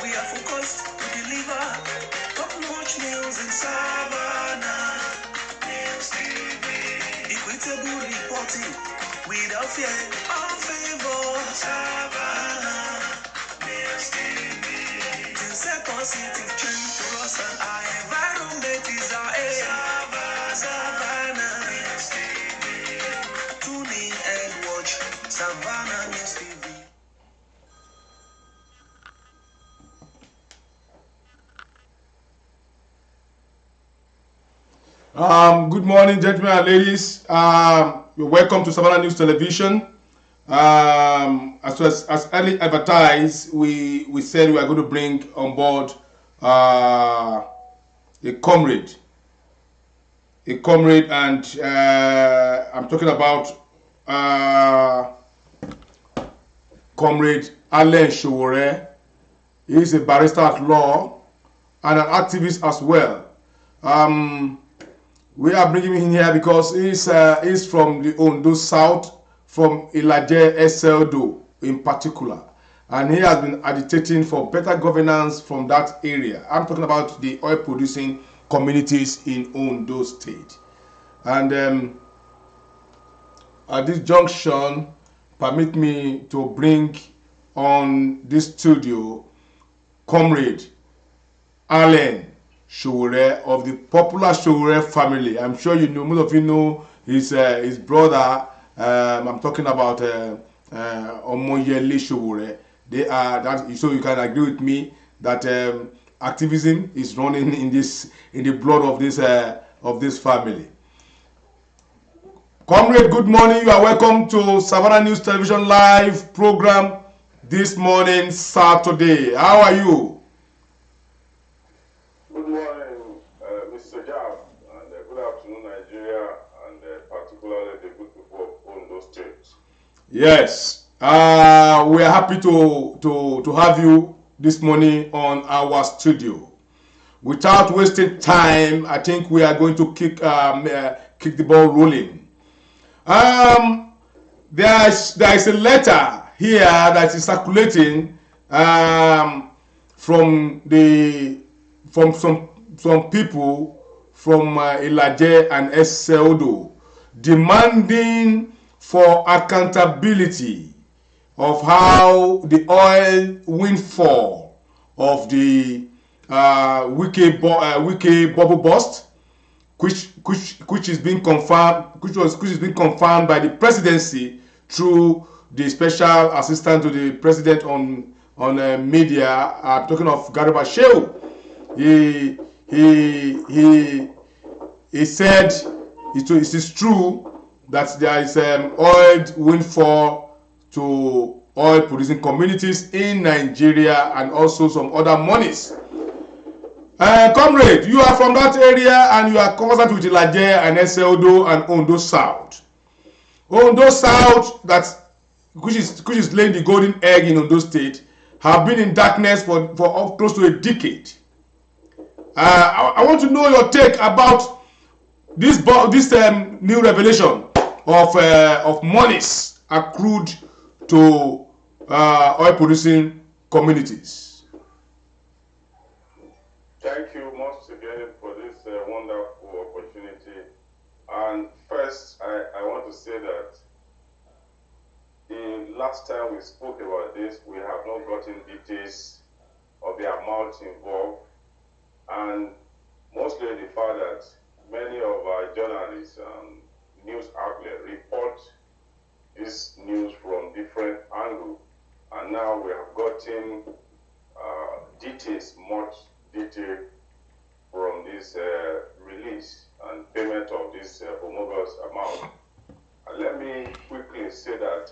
We are focused to deliver top-notch news in Savannah. News TV. Equitable reporting without fear or favor. Savannah. News TV. To set positive change for us and our environment is our aim. Savannah. News TV. Tune in and watch Savannah News TV. Good morning, gentlemen and ladies. You're welcome to Savannah News Television. As early advertised, we said we are going to bring on board a comrade, and I'm talking about Comrade Allen Showore. He is a barrister at law and an activist as well. We are bringing him here because he's from the Ondo South, from Ilaje Eseldo in particular. And he has been agitating for better governance from that area. I'm talking about the oil producing communities in Ondo State. And at this junction, permit me to bring on this studio Comrade Allen Showore of the popular Showore family. I'm sure you know, most of you know his brother. I'm talking about Omoyele Showore. They are that, so you can agree with me that activism is running in the blood of this family. Comrade, good morning. You are welcome to Savannah News Television live program this morning, Saturday. How are you? Good morning, Mr. Jab, and good afternoon, Nigeria, and particularly the good people of Ondo State. Yes, we are happy to have you this morning on our studio. Without wasting time, I think we are going to kick the ball rolling. There is a letter here that is circulating from some people from Ilaje and Eseldo, demanding for accountability of how the oil windfall of the Wike bubble bust, which is being confirmed, which is being confirmed by the presidency through the special assistant to the president on media. I'm talking of Garba Shehu. He said it is true that there is oil windfall to oil producing communities in Nigeria and also some other monies. Comrade, you are from that area and you are conversant with Ilaje and Eseldo and Ondo South. Ondo South, which is laying the golden egg in Ondo State, have been in darkness for close to a decade. I want to know your take about this new revelation of monies accrued to oil producing communities. Thank you once again for this wonderful opportunity. And first, I want to say that the last time we spoke about this, we have not gotten details of the amount involved, and mostly the fact that many of our journalists and news outlets report this news from different angles, and now we have gotten details, much detail from this release and payment of this homologous amount. And let me quickly say that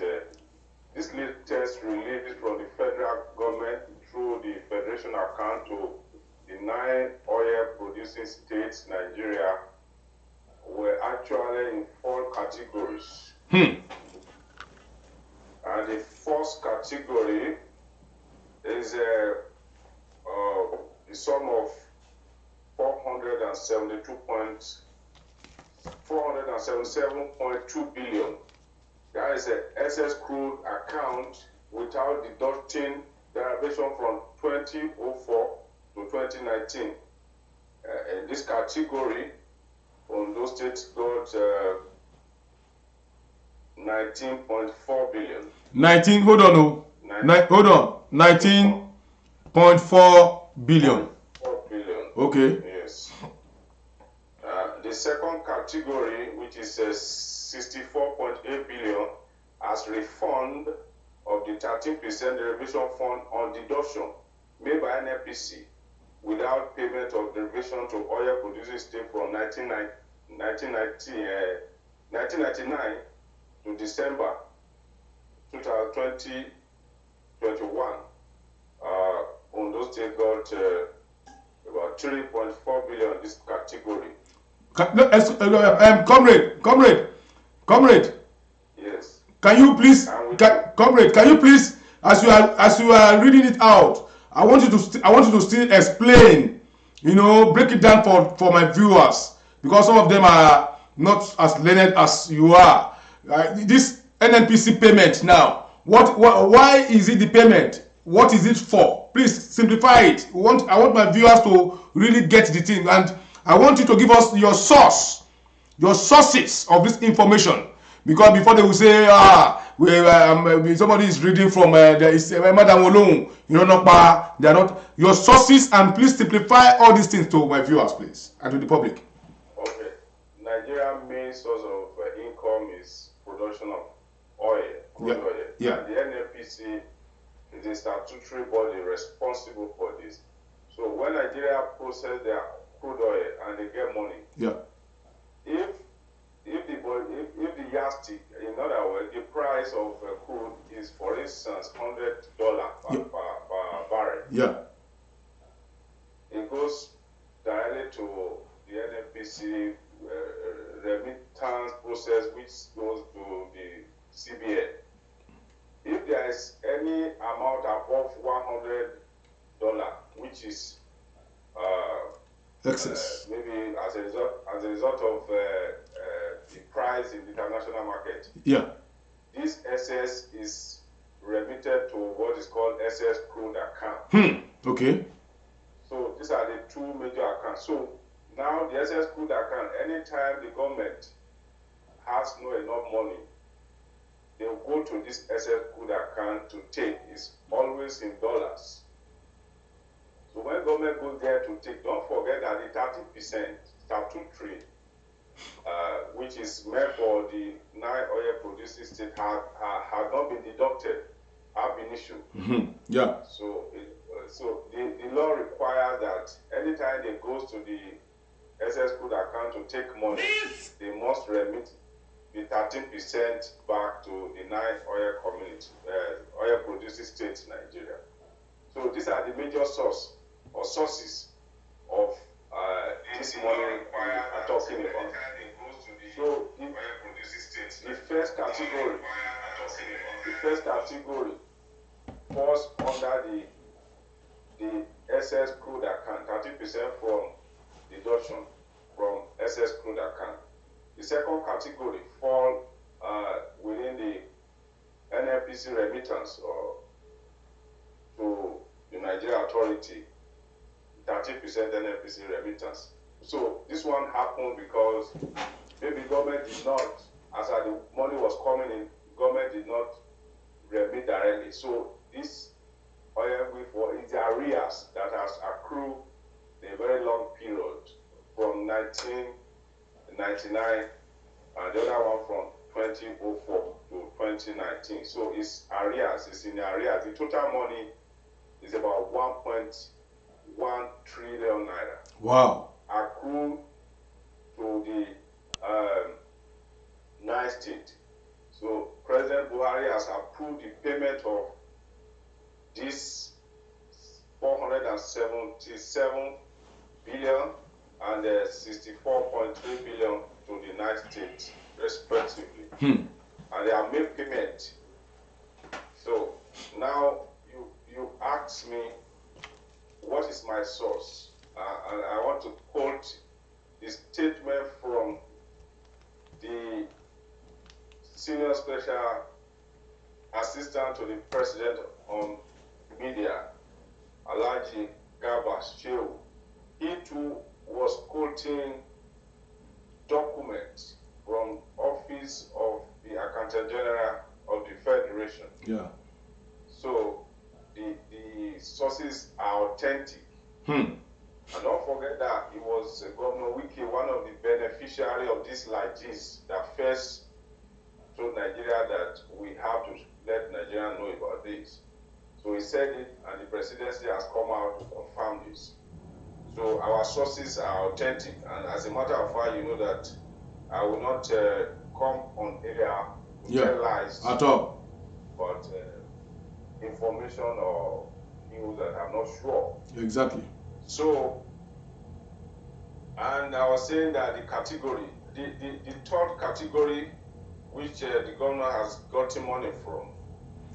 this latest release from the federal government through the federation account to the 9 oil producing states, Nigeria, were actually in 4 categories. And the first category is the sum of 477.2 billion. That is an excess crude account without deducting derivation from 2004 to 2019. In this category, Ondo State got 19.4 billion. 19, hold on, no. Hold on. 19.4 billion. 4 billion. Okay. Yes. The second category, which is 64.8 billion, as refund of the 13% derivation fund on deduction made by NNPC without payment of derivation to oil producing state from 1999 to December 2021. Ondo State got about 3.4 billion in this category. Comrade. Yes. Can you please, comrade? Can you please, as you are reading it out, I want you to still explain, break it down for my viewers, because some of them are not as learned as you are. This NNPC payment now, why is it the payment? What is it for? Please simplify it. I want my viewers to really get the thing, and I want you to give us your sources of this information, because before they will say, somebody is reading from Madam Olong, they are not your sources, and please simplify all these things to my viewers, please, and to the public. Okay. Nigeria's main source of income is production of oil, crude oil. Yeah. And the NNPC is a statutory body responsible for this. So when Nigeria process their crude oil and they get money, if the yardstick, in other words, the price of crude is, for instance, $100 per barrel. Yeah. It goes directly to the NNPC remittance process, which goes to the CBN. If there is any amount above $100, which is excess, maybe as a result of the price in the international market, this excess is remitted to what is called excess crude account. Okay. So these are the two major accounts. So now the excess crude account, anytime the government has no enough money, they will go to this excess crude account to take. It's always in dollars. So when government goes there to take, don't forget that the 30% statutory, which is meant for the 9 oil producing states, had not been deducted, have been issued. Yeah. So the law requires that anytime they goes to the excess crude account to take money, they must remit the 13% back to the 9 oil producing states in Nigeria. So these are the major sources of this money we are talking about. So the first category falls under the excess crude account, 30% from deduction from excess crude account. The second category fall within the NNPC remittance to the Nigeria authority, 30% NNPC remittance. So this one happened because maybe government did not, as the money was coming in, government did not remit directly. So this oil is the arrears that has accrued a very long period from 1999 and the other one from 2004 to 2019. So it's arrears, it's in the arrears. The total money is about 1.1 trillion naira. Wow. Accrued to the 9 states. So President Buhari has approved the payment of this 477 billion and 64.3 billion to the 9 states respectively. And they have made payment. So now you ask me, what is my source? And I want to quote the statement from the Senior Special Assistant to the President on media, Alhaji Garba Shehu, he too was quoting documents from Office of the Accountant General of the Federation. Yeah. So the sources are authentic. And don't forget that it was Governor Wiki, one of the beneficiaries of this largesse, that first told Nigeria that we have to let Nigeria know about this. So he said it, and the presidency has come out to confirm this. So our sources are authentic, and as a matter of fact, you know that I will not come on air to tell lies at all, but information or news that I'm not sure. Exactly. So, and I was saying that the category, the third category, which the governor has gotten money from.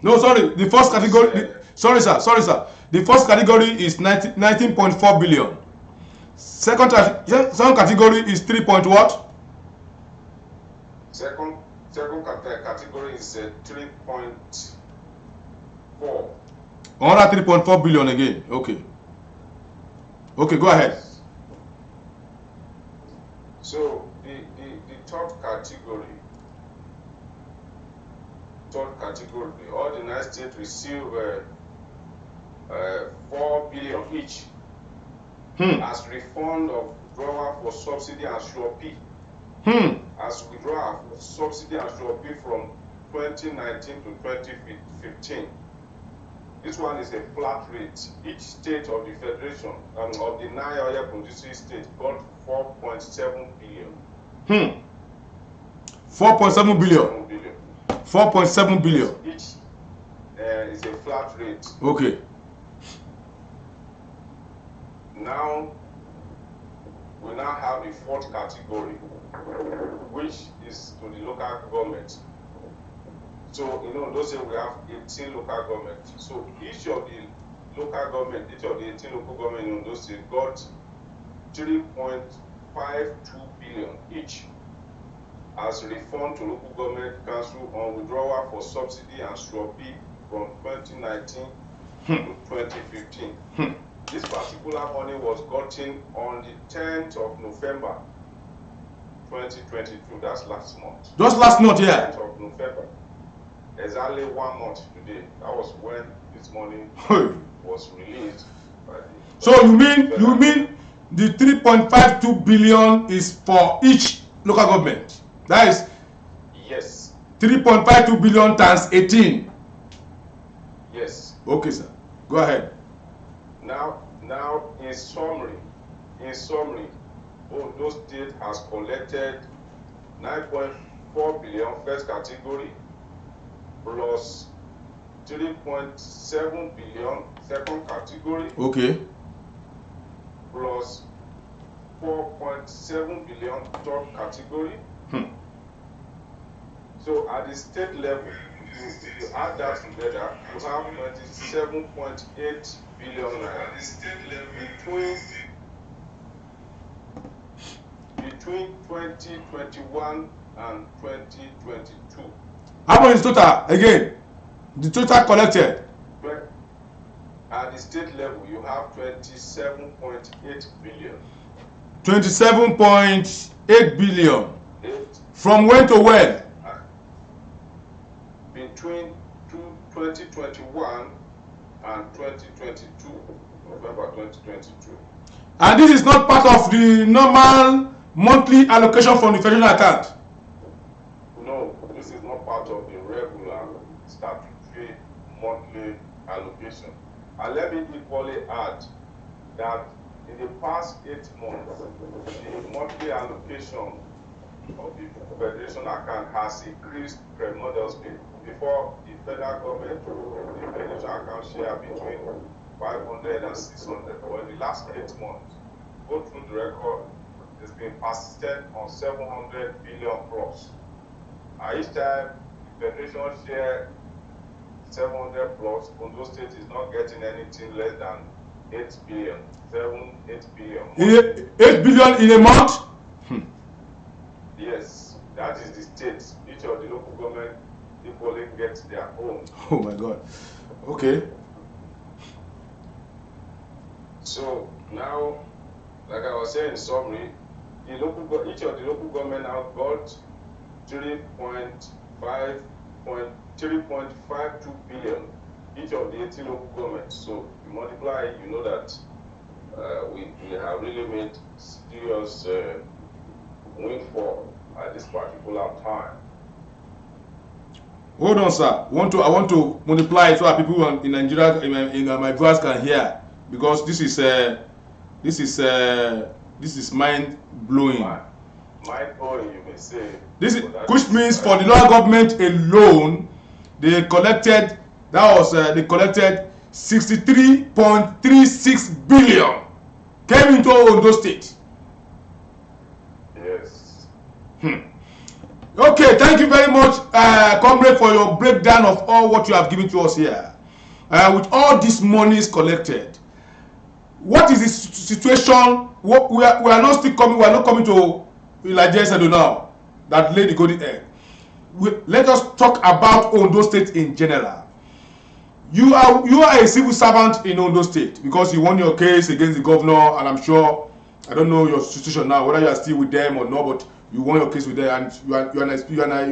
No, sorry. The first category. Sorry, sir. The first category is 19.4 billion. Second category is 3 point what? Second category is 3.4. Another 3.4 billion again. Okay. Okay, go ahead. So the third category, all the United States receive 4 billion each as refund of withdrawal for subsidy and surety. As withdrawal for subsidy and surety from 2019 to 2015. This one is a flat rate. Each state of the federation of the 9 oil producing states got 4.7 billion. 4.7 billion. 4.7 billion. Each is a flat rate. Okay. Now we now have the fourth category, which is to the local government. So, you know, those days we have 18 local governments. So each of the 18 local governments in those days got 3.52 billion each as refund to local government council on withdrawal for subsidy and surety from 2019 to 2015. This particular money was gotten on the 10th of November 2022. That's last month. Just last month, yeah. 10th of November. Exactly 1 month today. That was when this money was released. So you mean the 3.52 billion is for each local government? That is yes. 3.52 billion times 18. Yes. Okay, sir. Go ahead. Now in summary, those state has collected 9.4 billion first category plus 3.7 billion second category. Okay. Plus 4.7 billion third category. So at the state level, if you add that together, you have 27.8 billion naira between 2021 and 2022. How much is total again? The total collected. At the state level, you have 27.8 billion. 27.8 billion. From when to when? Between 2021 and 2022, November 2022. And this is not part of the normal monthly allocation from the federal account? No, this is not part of the regular statutory monthly allocation. And let me equally add that in the past 8 months, the monthly allocation of the federation account has increased tremendously. Before, the federal government, the federation account share between 500 and 600. But in the last 8 months, go through the record, it's been persistent on 700 billion plus. And each time the federation share 700 plus, Ondo State is not getting anything less than 8 billion. 8 billion. 8 billion in a month? Yes, that is the state. Each of the local government equally gets their own. Oh my God. Okay. So now, like I was saying in summary, each of the local government now got 3.52 billion, each of the 80 local governments. So you multiply, you know that we have really made serious windfall at this particular time. Hold on, sir. I want to multiply so that people in Nigeria, in my viewers can hear, because this is mind blowing. Mind blowing, you may say. This is, which means for the local government alone, they collected 63.36 billion came into Ondo State. Yes. Okay, thank you very much, comrade, for your breakdown of all what you have given to us here. With all these monies collected, what is the situation? We are not still coming. We are not coming to Elijah Sedo now that laid the golden egg. Let us talk about Ondo State in general. You are a civil servant in Ondo State because you won your case against the governor, and I'm sure, I don't know your situation now, whether you are still with them or not, but you won your case with them, and you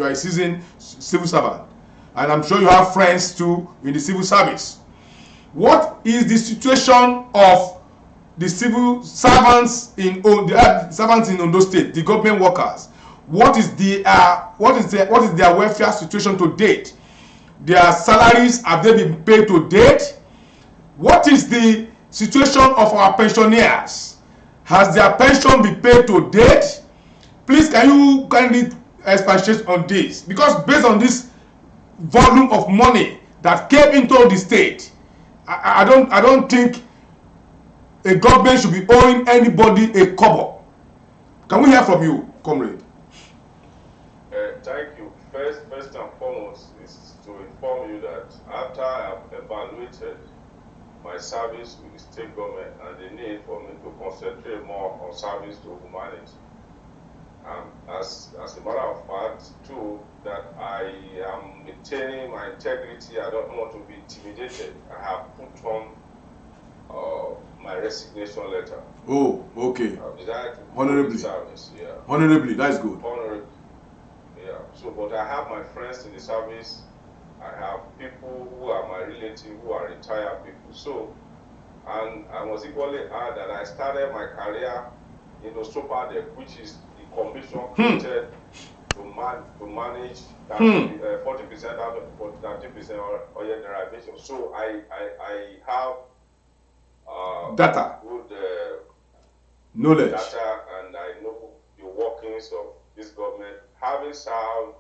are a seasoned civil servant, and I'm sure you have friends too in the civil service. What is the situation of the civil servants in Ondo State, the government workers? What is their welfare situation to date? Their salaries, have they been paid to date? What is the situation of our pensioners? Has their pension been paid to date? Please, can you kindly expatiate on this? Because based on this volume of money that came into the state, I don't think a government should be owing anybody a kobo. Can we hear from you, comrade? Thank you. First and foremost is to inform you that after I have evaluated my service with the state government and the need for me to concentrate more on service to humanity, as a matter of fact, too, that I am maintaining my integrity. I don't want to be intimidated. I have put on my resignation letter. Oh, okay. Honorably. Service, yeah. Honorably, that's good. Honorably, yeah. So, but I have my friends in the service. I have people who are my relatives, who are retired people. So, and I was equally add that I started my career in the Sopadec, which is the commission created to manage 40% out of 30% oil derivation. So I have data, good knowledge, data, and I know the workings of this government. Having served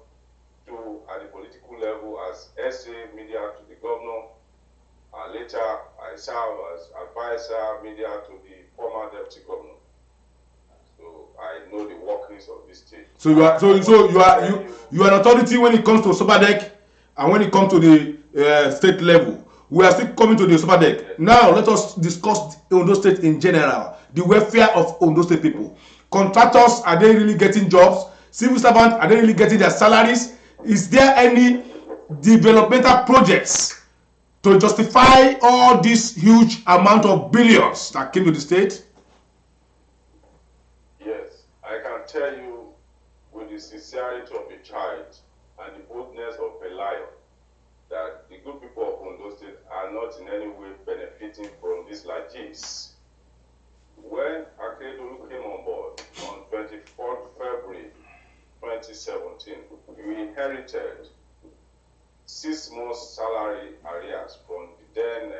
at the political level as SA media to the governor, and later I served as advisor media to the former deputy governor. So I know the workings of this state. So you are an authority when it comes to Sopadec and when it comes to the state level. We are still coming to the Sopadec. Yes. Now let us discuss Ondo State in general, the welfare of Ondo State people. Contractors, are they really getting jobs? Civil servants, are they really getting their salaries? Is there any developmental projects to justify all this huge amount of billions that came to the state? Yes, I can tell you with the sincerity of a child and the boldness of a lion that the good people of Ondo State are not in any way benefiting from these largesse. When Akeredolu came on board on 24th February 2017, we inherited 6 months salary arrears from the then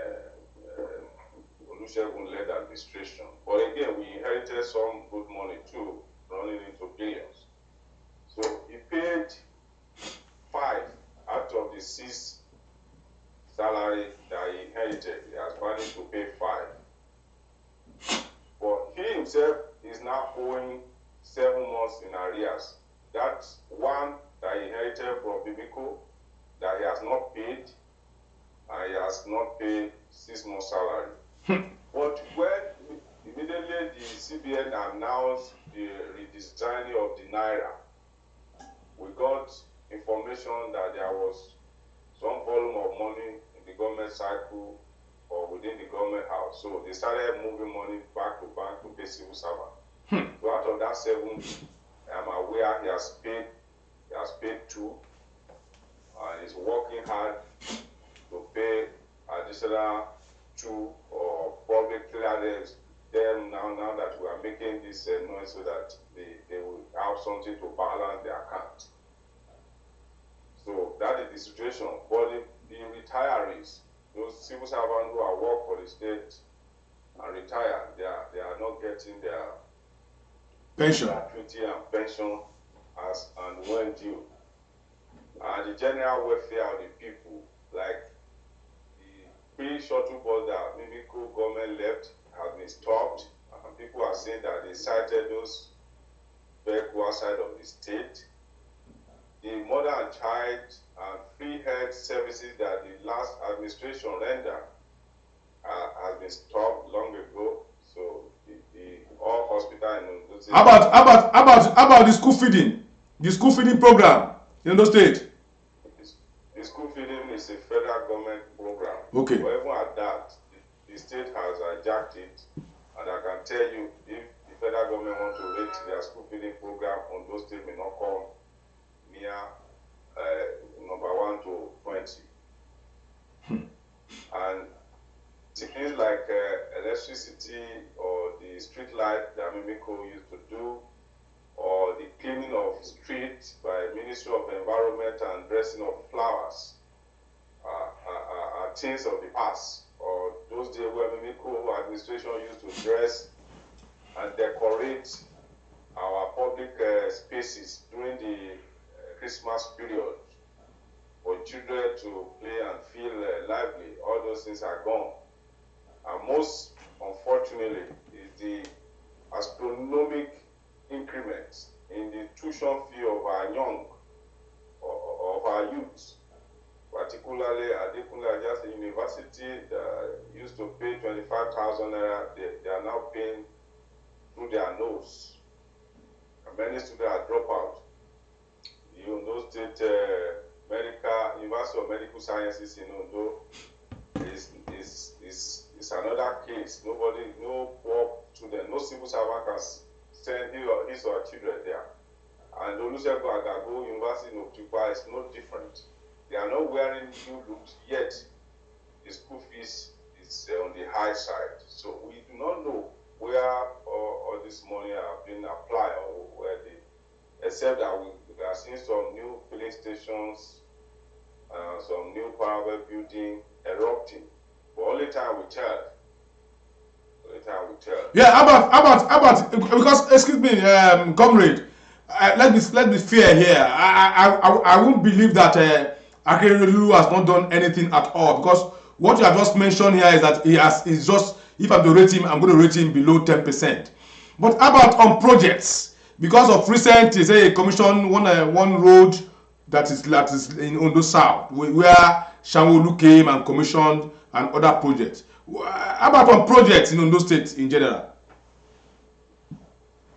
Olusegun-led administration. But again, we inherited some good money too, running into billions. So he paid 5 out of the 6 salary that he inherited. He has managed to pay 5. But he himself is now owing 7 months in arrears. That's one that he inherited from Bibiko that he has not paid, and he has not paid 6 months salary. But when immediately the CBN announced the redesigning of the Naira, we got information that there was some volume of money in the government cycle, or we within the government house. So they started moving money back to bank to pay civil servant. So out of that 7, I'm aware he has paid 2, and he's working hard to pay additional 2 or probably clear them now that we are making this noise so that they will have something to balance their account. So that is the situation. But the retirees, those civil servants who are work for the state and retire, they are not getting their pension, gratuity and pension as and when due. And the general welfare of the people, like the pre-shuttle bus that Mimiko government left, has been stopped, and people are saying that they cited those vehicles outside of the state. The mother and child and free health services that the last administration rendered has been stopped long ago. So the all hospital in those how about the school feeding? The school feeding program in those states? The school feeding is a federal government program. Okay. But even at that, the state has hijacked it, and I can tell you, if the federal government want to rate their school feeding program, on those states may not come near number 1 to 20. And things like electricity or the street light that Mimiko used to do, or the cleaning of streets by Ministry of Environment and dressing of flowers, are things of the past. Or those days where Mimiko administration used to dress and decorate our public spaces during the Christmas period for children to play and feel lively. All those things are gone. And most unfortunately is the astronomical increments in the tuition fee of our young, of our youth, particularly at just a university that used to pay 25,000 naira, they are now paying through their nose. And many students are dropped out. Ondo State University of Medical Sciences in Ondo is another case. No poor student, no civil servant can send his or her children there. And Olusegun Agago University in Otukpa is no different. They are not wearing new looks, yet the school fees is on the high side. So we do not know where all this money have been applied, or where except that we are seeing some new filling stations, some new parallel building erupting. But only time will tell. Yeah, about because excuse me, comrade, let me fair here. I won't believe that Akeredolu has not done anything at all, because what you have just mentioned here is that is just, if I'm to rate him, I'm going to rate him below 10%. But about on projects, because of recent, they say, commission one road that is in Ondo South, where Sanwo-Olu came and commissioned, and other projects. How about on projects in Ondo State in general?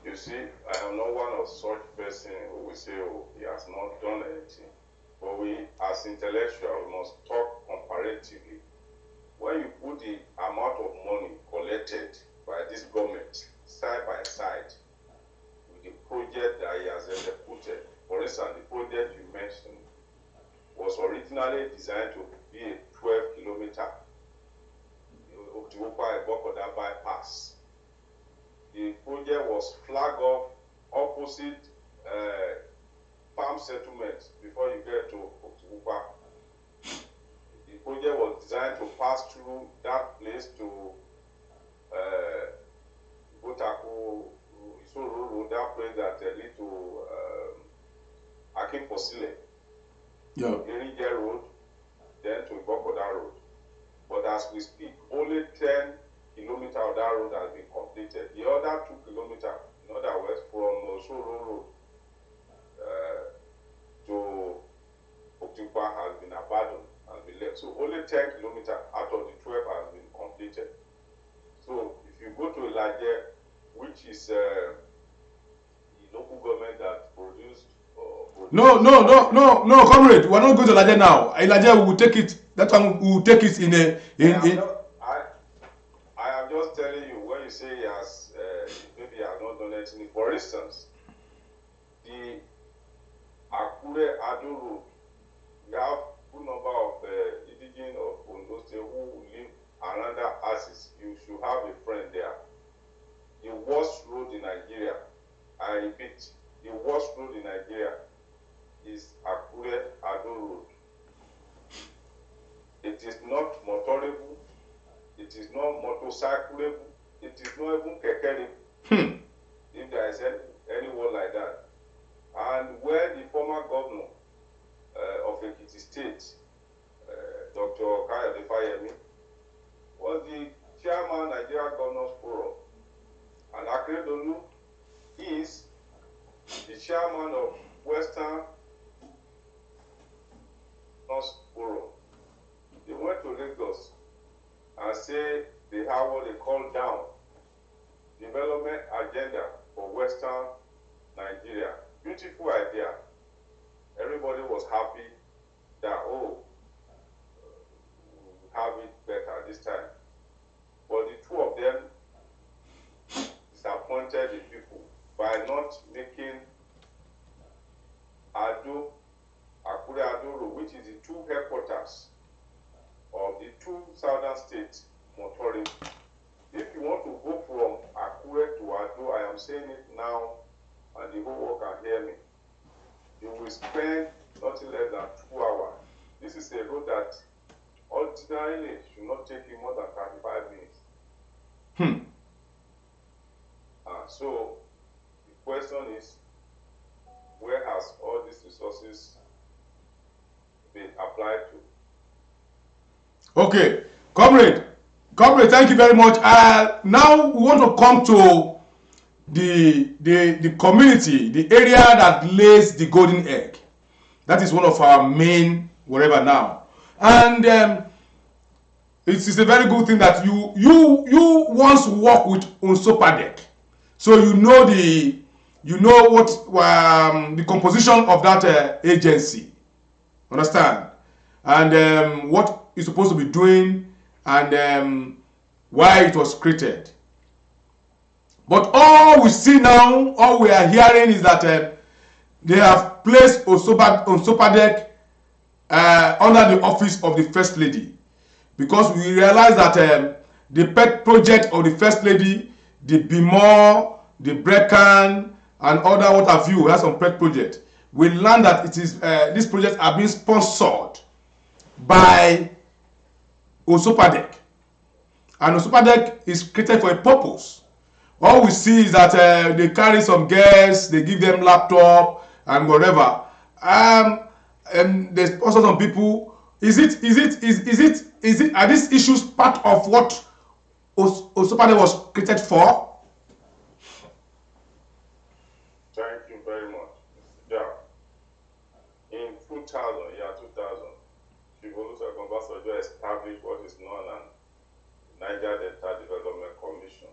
You see, I am not one of such person who will say, oh, he has not done anything. But we, as intellectuals, we must talk comparatively. When you put the amount of money collected by this government side by side with the project that he has executed, for instance, the project you mentioned was originally designed to be a 12-kilometer Otiwopa bypass. The project was flagged off opposite farm settlements before you get to Otiwopa. The project was designed to pass through that place to Botaku, Isoro, that place that lead to Akin Posile, Erige Road, then to Ibokoda Road. But as we speak, only 10 kilometers of that road has been completed. The other 2 kilometers, in other words, from Osoro Road to Otipa has been abandoned and been left. So only 10 kilometers out of the 12 has been completed. So if you go to Ilaje, which is the local government that produced. No, comrade, we're not going to Ilaje now. Ilaje, we will take it. That one we will take it say he has, maybe he has not done anything. For instance, the Akure Ado Road, we have a good number of indigenous of Ondo State who live around that axis. You should have a friend there. The worst road in Nigeria, I repeat, the worst road in Nigeria is Akure Ado Road. It is not motorable, it is not motorcyclable, it is not even kekerable. If there is any word like that. And where the former governor of Ekiti State, Dr. Kayode Fayemi, was the chairman Nigeria Governors Forum, and Akeredolu is the chairman of Western Governors Forum. They went to Lagos and say they have what they call down development agenda for Western Nigeria. Beautiful idea. Everybody was happy that, oh, we have it better this time. But the two of them disappointed the people by not making Akure Ado Road, which is the two headquarters of the two southern states, motoring. If you want to go from Akure to Ado, I am saying it now, and the whole world can hear me, you will spend nothing less than 2 hours. This is a road that ordinarily should not take you more than 35 minutes. So the question is, where has all these resources been applied to? Okay, comrade, thank you very much. Now we want to come to the community, the area that lays the golden egg. That is one of our main whatever now, and it is a very good thing that you once work with Unsopadek, so you know what the composition of that agency, understand, and what it's supposed to be doing, and why it was created. But all we see now, all we are hearing is that they have placed Unsopadek under the office of the First Lady, because we realize that the pet project of the First Lady, the Bimor, the Brecan, and other what have you, has some pet project. We learn that it is these projects are being sponsored by Unsopadek, and Unsopadek is created for a purpose. All we see is that they carry some guests, they give them laptop and whatever. And they sponsor some people. Are these issues part of what Unsopadek was created for? Thank you very much, Mr. Jack. In 2000, Chief Olusegun Obasanjo established what is known as the Niger Delta Development Commission.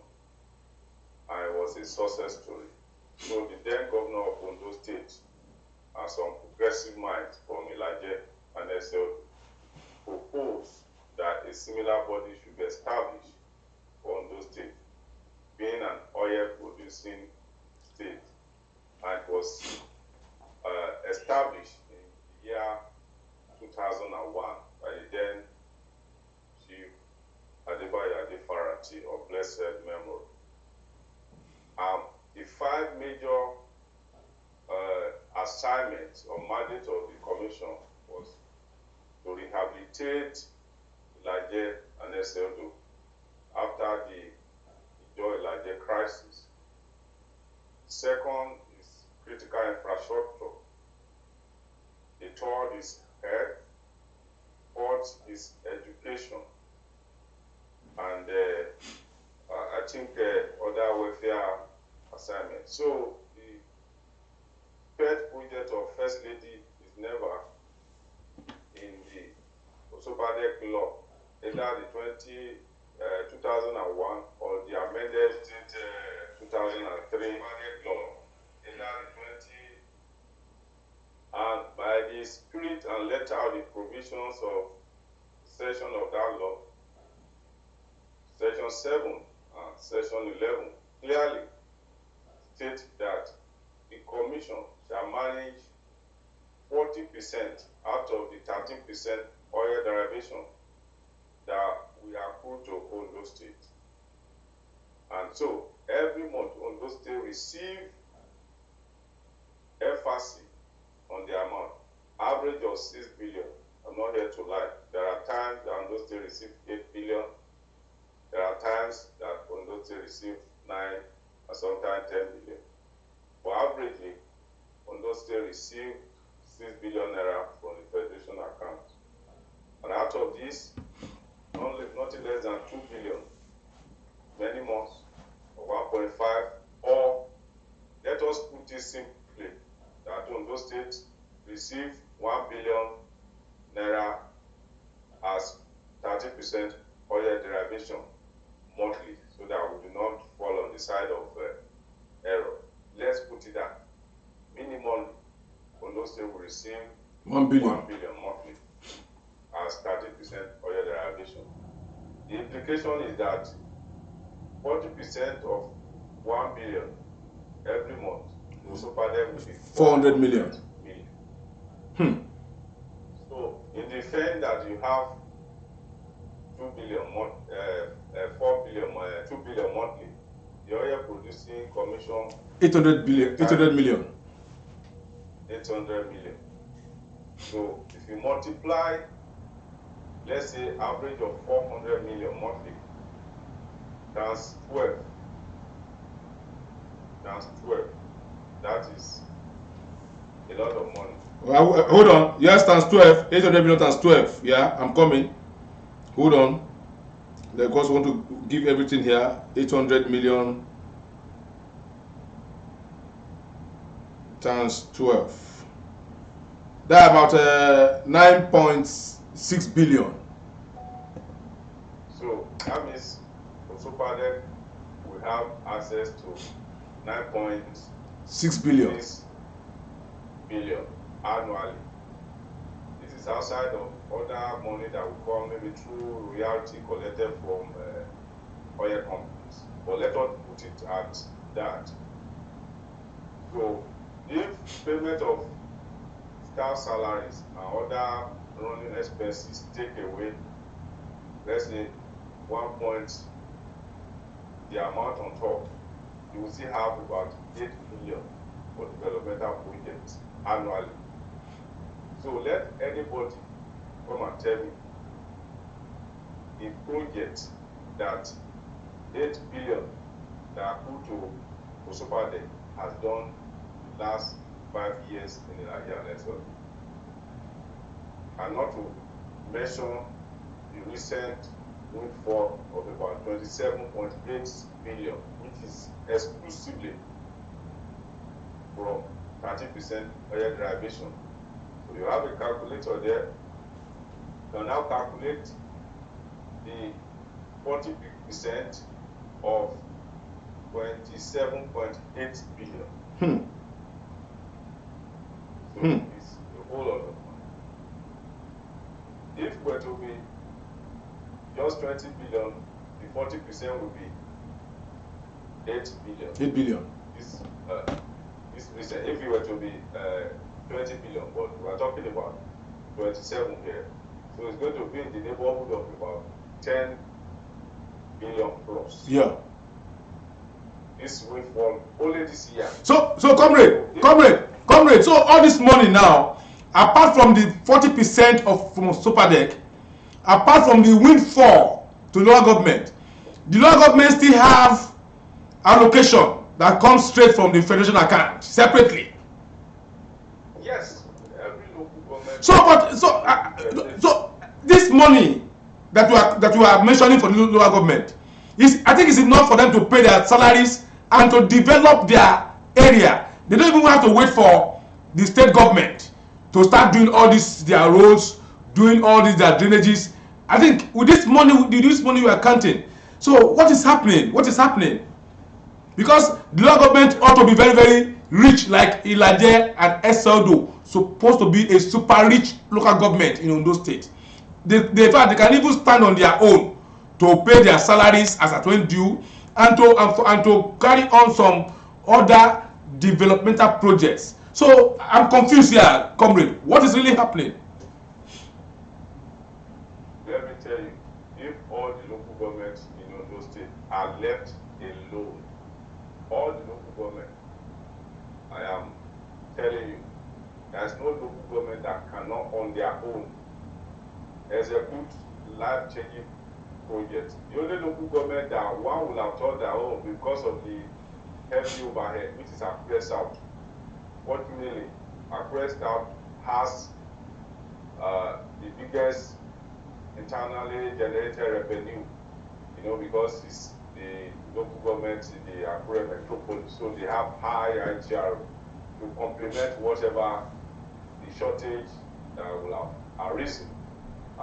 And it was a success story. So the then governor of Ondo State and some progressive minds from Ilaje and SL proposed that a similar body should be established for Ondo State, being an oil-producing state, and it was established in the year 2001 by the then Chief Adebayo Adefarati of blessed memory. The 5 major assignments or mandate of the commission was to rehabilitate Ilaje and Eseldo after the Ilaje crisis. Second is critical infrastructure. The third is health. Fourth is education. And I think other welfare assignments. So the pet project of First Lady is never in the Unsopadek law, either the 2001 or the amended 2003 law. And by the spirit and letter of the provisions of section of that law, section 7 and Section 11 clearly states that the Commission shall manage 40% out of the 13% oil derivation that we accrue to Ondo State. And so every month Ondo State receive FRC on the amount, average of 6 billion. I'm not here to lie. There are times that Ondo State receive 8 billion. There are times that Ondo State receive 9 and sometimes 10 billion. But averagely, Ondo State receive 6 billion naira from the Federation account. And out of this, nothing less than 2 billion, many months, or 1.5, or let us put it simply, that Ondo State receive 1 billion naira as 30% oil derivation monthly, so that we do not fall on the side of error. Let's put it that minimum Ondo State will receive 1 billion. 1 billion monthly as 30% oil derivation. The implication is that 40% of 1 billion every month will super them will be 400 million. So in the event that you have 2 billion, 4 billion, 2 billion monthly, the oil producing commission 800 billion, 800 million. 800 million. So if you multiply, let's say average of 400 million monthly, times 12, that is a lot of money. Well, hold on. Yes, times 12. 800 million times 12. Yeah, I'm coming. Hold on. Of course, want to give everything here. 800 million times 12. That's about 9.6 billion. So that means for Superdeck, we have access to 9.6 billion annually. This is outside of other money that will come maybe through royalty collected from oil companies. But let us put it at that. So if payment of staff salaries and other running expenses take away, let's say 1 point, the amount on top, you will still have about 8 billion for developmental projects annually. So let anybody come and tell me a project that 8 billion that accrue to Superdeck has done the last 5 years in the Nigerian network. And not to mention the recent windfall of about 27.8 billion, which is exclusively from 30% oil derivation. So you have a calculator there. You can now calculate the 40% of 27.8 billion. So it's a whole lot of money. If it were to be just 20 billion, the 40% would be 8 billion. 8 billion. This recent, if it were to be 20 billion, but we are talking about 27 here. So it's going to be in the neighborhood of about 10 billion plus. Yeah. This will fall only this year. So comrade. So all this money now, apart from the 40% from Superdeck, apart from the windfall to local government, the local government still have allocation that comes straight from the federation account separately. Yes, every local government. So this money that you are mentioning for the local government I think it's enough for them to pay their salaries and to develop their area. They don't even have to wait for the state government to start doing all this their roads, doing all these their drainages. I think with this money we are counting. So what is happening? Because the local government ought to be very, very rich, like Ilaje and Eseldo, supposed to be a super rich local government in Ondo State. They can even stand on their own to pay their salaries as at when due, and to carry on some other developmental projects. So I'm confused here, comrade. What is really happening? Let me tell you, if all the local governments in Ondo State are left alone, all the local government, I am telling you, there's no local government that cannot on their own execute life-changing projects. The only local government that one will have thought that, oh, because of the heavy overhead, which is Akure South. Fortunately, Akure South has the biggest internally generated revenue, because it's the local government in the Akure metropolis, so they have high ITR to complement whatever the shortage that will have arisen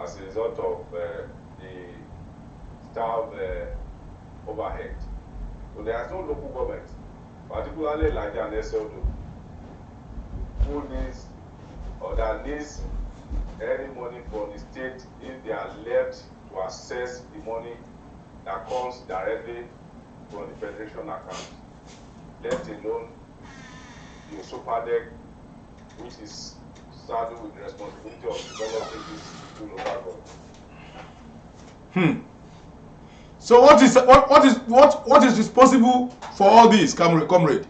as a result of the staff overhead. So there is no local government, particularly like an SLDO, who needs or that needs any money from the state if they are left to access the money that comes directly from the federation account, let alone the super deck, which is saddled with the responsibility of developing this full local government. So what is responsible for all this, comrade?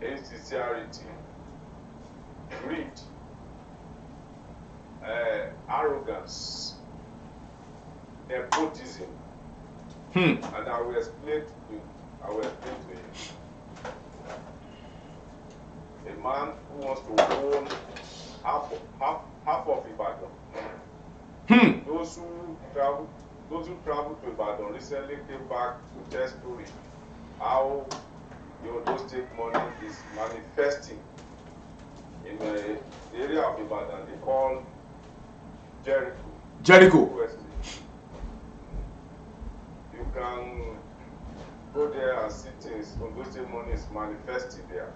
Insincerity, greed, arrogance, nepotism, and I will explain to you. A man who wants to own half of Ibadan. Those who travel to Ibadan recently came back to tell story how the Ondo State money is manifesting in the area of Ibadan they call Jericho. You can go there and see things. Ondo State money is manifesting there.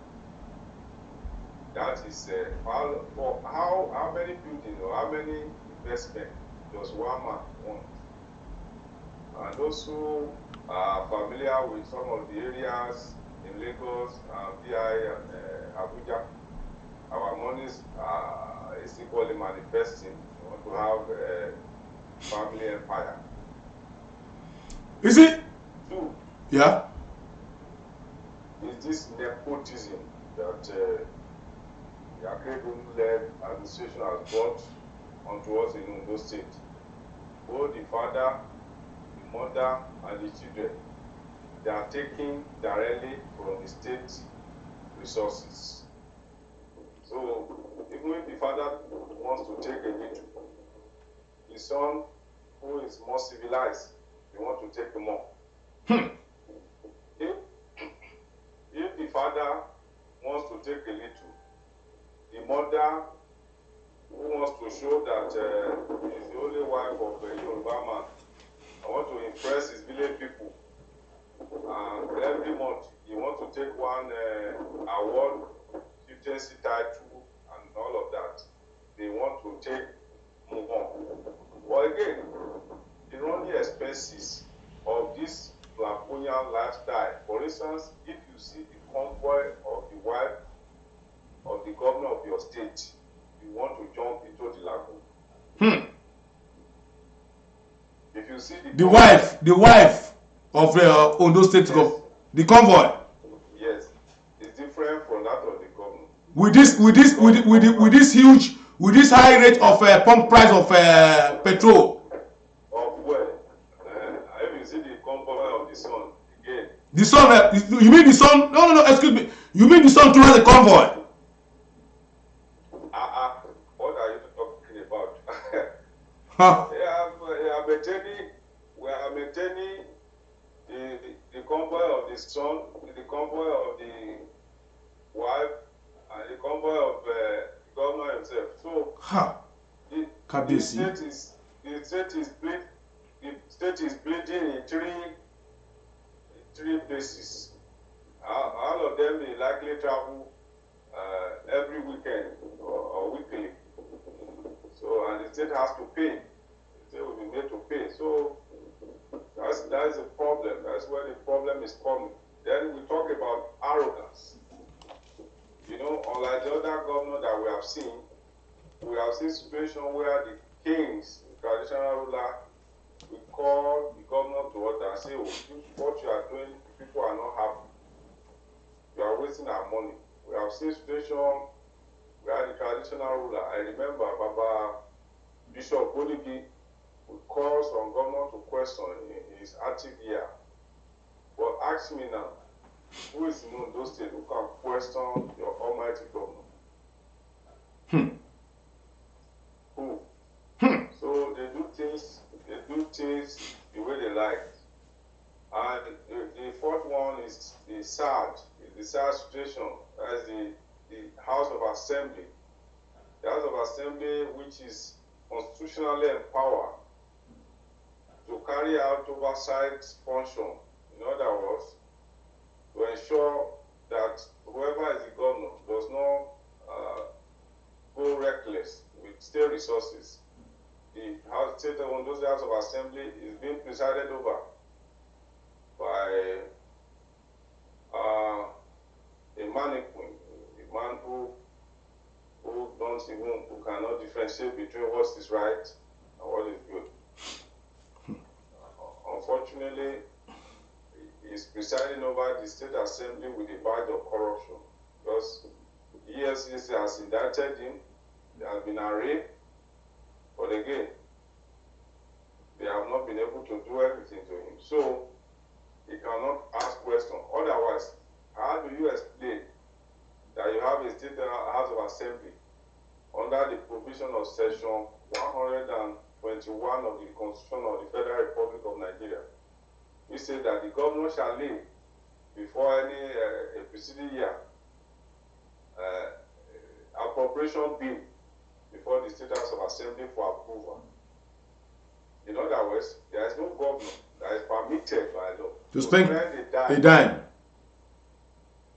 That is how many buildings or how many investment does one man want? And those who are familiar with some of the areas in Lagos, VI, and Abuja, our monies is equally manifesting. We want to have a family empire. Is it? Two. Yeah. Is this nepotism that the Akredun-led administration has brought onto us in Ondo State? Both the father, the mother, and the children, they are taking directly from the state resources. So even if the father wants to take a little, the son, who is more civilized, they want to take more. If the father wants to take a little, the mother, who wants to show that he is the only wife of a Yoruba man, I want to impress his village people. And every month, you want to take one award, chieftaincy title, and all of that. They want to take more. But again, the running expenses of this flamboyant lifestyle, for instance, if you see the convoy of the wife of the governor of your state, you want to jump into the lagoon. If you see the wife of Ondo State, yes. The convoy. Yes, it's different from that of the governor. With this high rate of pump price of petrol. Of well, if you see the convoy of the sun again. The sun, you mean the sun? No, excuse me. You mean the sun too has a convoy? What are you talking about? Huh? We are maintaining the convoy of the son, the convoy of the wife, and the convoy of the governor himself. So the state is bleeding in three places. All of them may likely travel every weekend or weekly. So, and the state has to pay. The state will be made to pay. So that's the problem. That's where the problem is coming. Then we talk about arrogance. You know, unlike the other governor that we have seen situation where the kings, the traditional ruler, we call the governor to order and say, oh, what you are doing, people are not happy. You are wasting our money. We have seen situation where the traditional ruler, I remember Baba Bishop Boligi, we call some governor to question in his active year. But ask me now, who is in those states who can question your almighty governor? Who? So they do things the way they like. And the fourth one is the sad situation as the House of Assembly. The House of Assembly, which is constitutionally empowered to carry out oversight function, in other words, to ensure that whoever is the governor does not go reckless with state resources. The state of Ondo House of Assembly is being presided over by a mannequin, a man who cannot differentiate between what is right and what is good. Unfortunately, he is presiding over the state assembly with a badge of corruption because EFCC has indicted him, he has been arraigned, but again, they have not been able to do everything to him. So, he cannot ask questions. Otherwise, how do you explain that you have a state House of Assembly under the provision of section 121 of the Constitution of the Federal Republic of Nigeria? We say that the governor shall lay before any preceding year appropriation bill before the State House of Assembly for approval. In other words, there is no governor that is permitted by law to spend a dime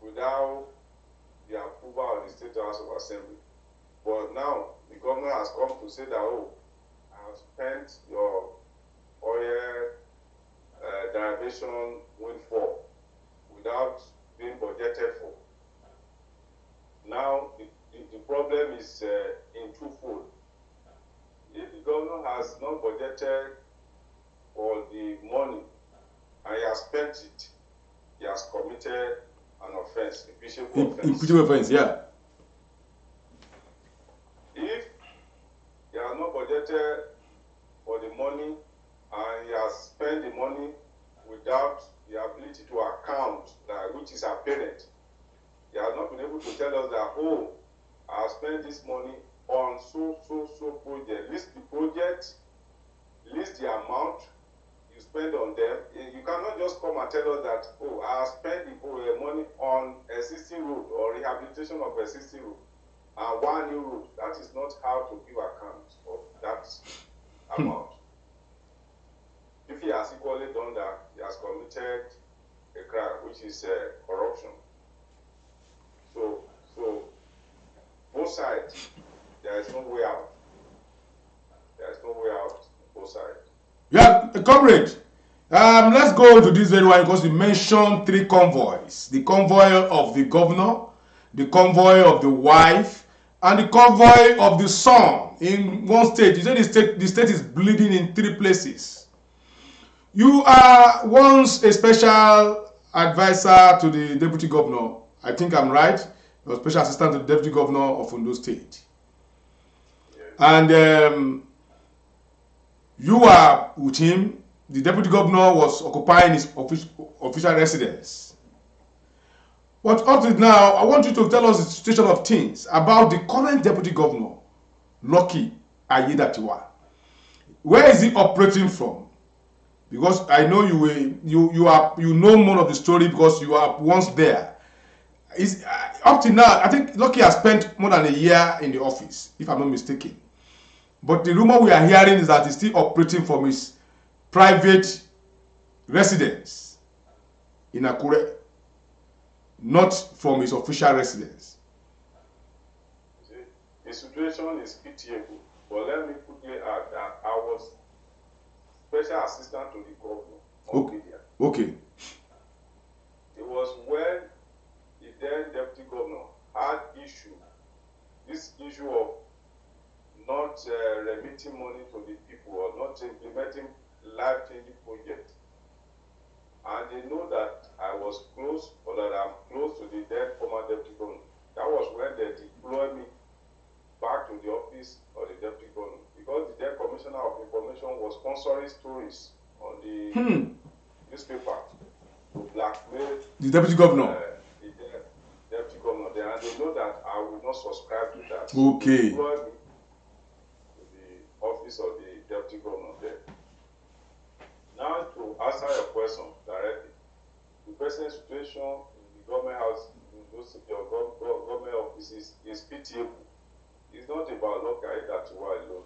without the approval of the State House of Assembly. But now the governor has come to say that, oh, I have spent your oil derivation windfall without being budgeted for. Now the problem is in twofold. If the governor has not budgeted for the money and he has spent it, he has committed an offense, impeachable offense. Impeachable offense, yeah. If he has not budgeted for the money and he has spent the money without the ability to account, which is apparent, he has not been able to tell us that, oh, I have spent this money on so project. List the project, list the amount you spend on them. You cannot just come and tell us that, oh, I have spent the money on existing road or rehabilitation of existing road and one new road. That is not how to give account of that amount. If he has equally done that, he has committed a crime, which is corruption. So both sides, there is no way out. There is no way out, both sides. Yeah, comrade. Let's go to this very one because you mentioned three convoys: the convoy of the governor, the convoy of the wife, and the convoy of the son. In one state, you said the state is bleeding in three places. You are once a special advisor to the deputy governor. I think I'm right. You're a special assistant to the deputy governor of Ondo State. Yes. And you are with him. The deputy governor was occupying his official residence. But up to now, I want you to tell us the situation of things about the current deputy governor, Lucky Ayedatiwa. Where is he operating from? Because I know you know more of the story because you are once there. Up to now, I think Lucky has spent more than a year in the office, if I'm not mistaken. But the rumor we are hearing is that he's still operating from his private residence in Akure, not from his official residence. The situation is pitiable, but let me quickly add that I was special assistant to the governor. on media. Okay. It was when the then deputy governor had this issue of not remitting money to the people or not implementing life-changing projects. And they know that I was close, or that I'm close to the then former deputy governor. That was when they deployed me back to the office of the deputy governor, because the then commissioner of information was sponsoring stories on the newspaper to blackmail the deputy governor. The deputy governor there, and they know that I will not subscribe to that. Okay. They deployed me to the office of the deputy governor there. Now, to answer your question directly, the present situation in the government house, in those government offices, is pitiable. It's not about Lokai Datuwa alone.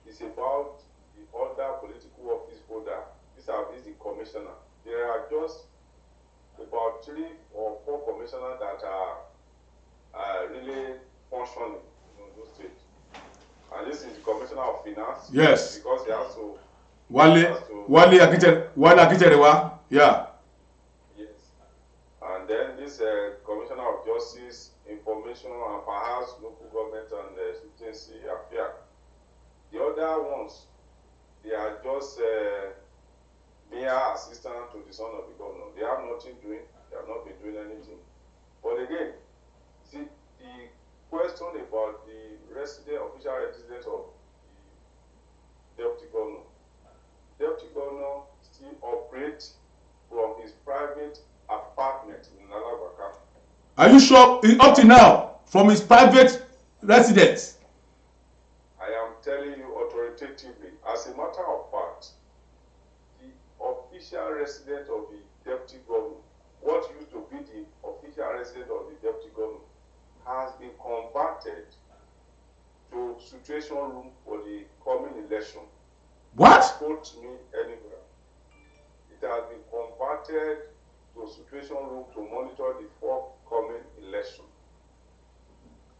It's about the other political office holder. These are the commissioner. There are just about 3 or 4 commissioners that are really functioning in those states. And this is the commissioner of finance. Yes. Because he has to. Wale Akiterewa. Yeah. Yes. And then this commissioner of justice, information, and perhaps local government and citizenship affair. The other ones, they are just mere assistant to the son of the governor. They have nothing doing. They have not been doing anything. But again, see, the question about the official residence of the deputy governor. Deputy governor still operates from his private apartment in Alabaka. Are you sure? Up to now, from his private residence? I am telling you authoritatively, as a matter of fact, the official residence of the deputy governor, what used to be the official residence of the deputy governor, has been converted to situation room for the coming election. What? Quote me anywhere. It has been converted to a situation room to monitor the forthcoming election.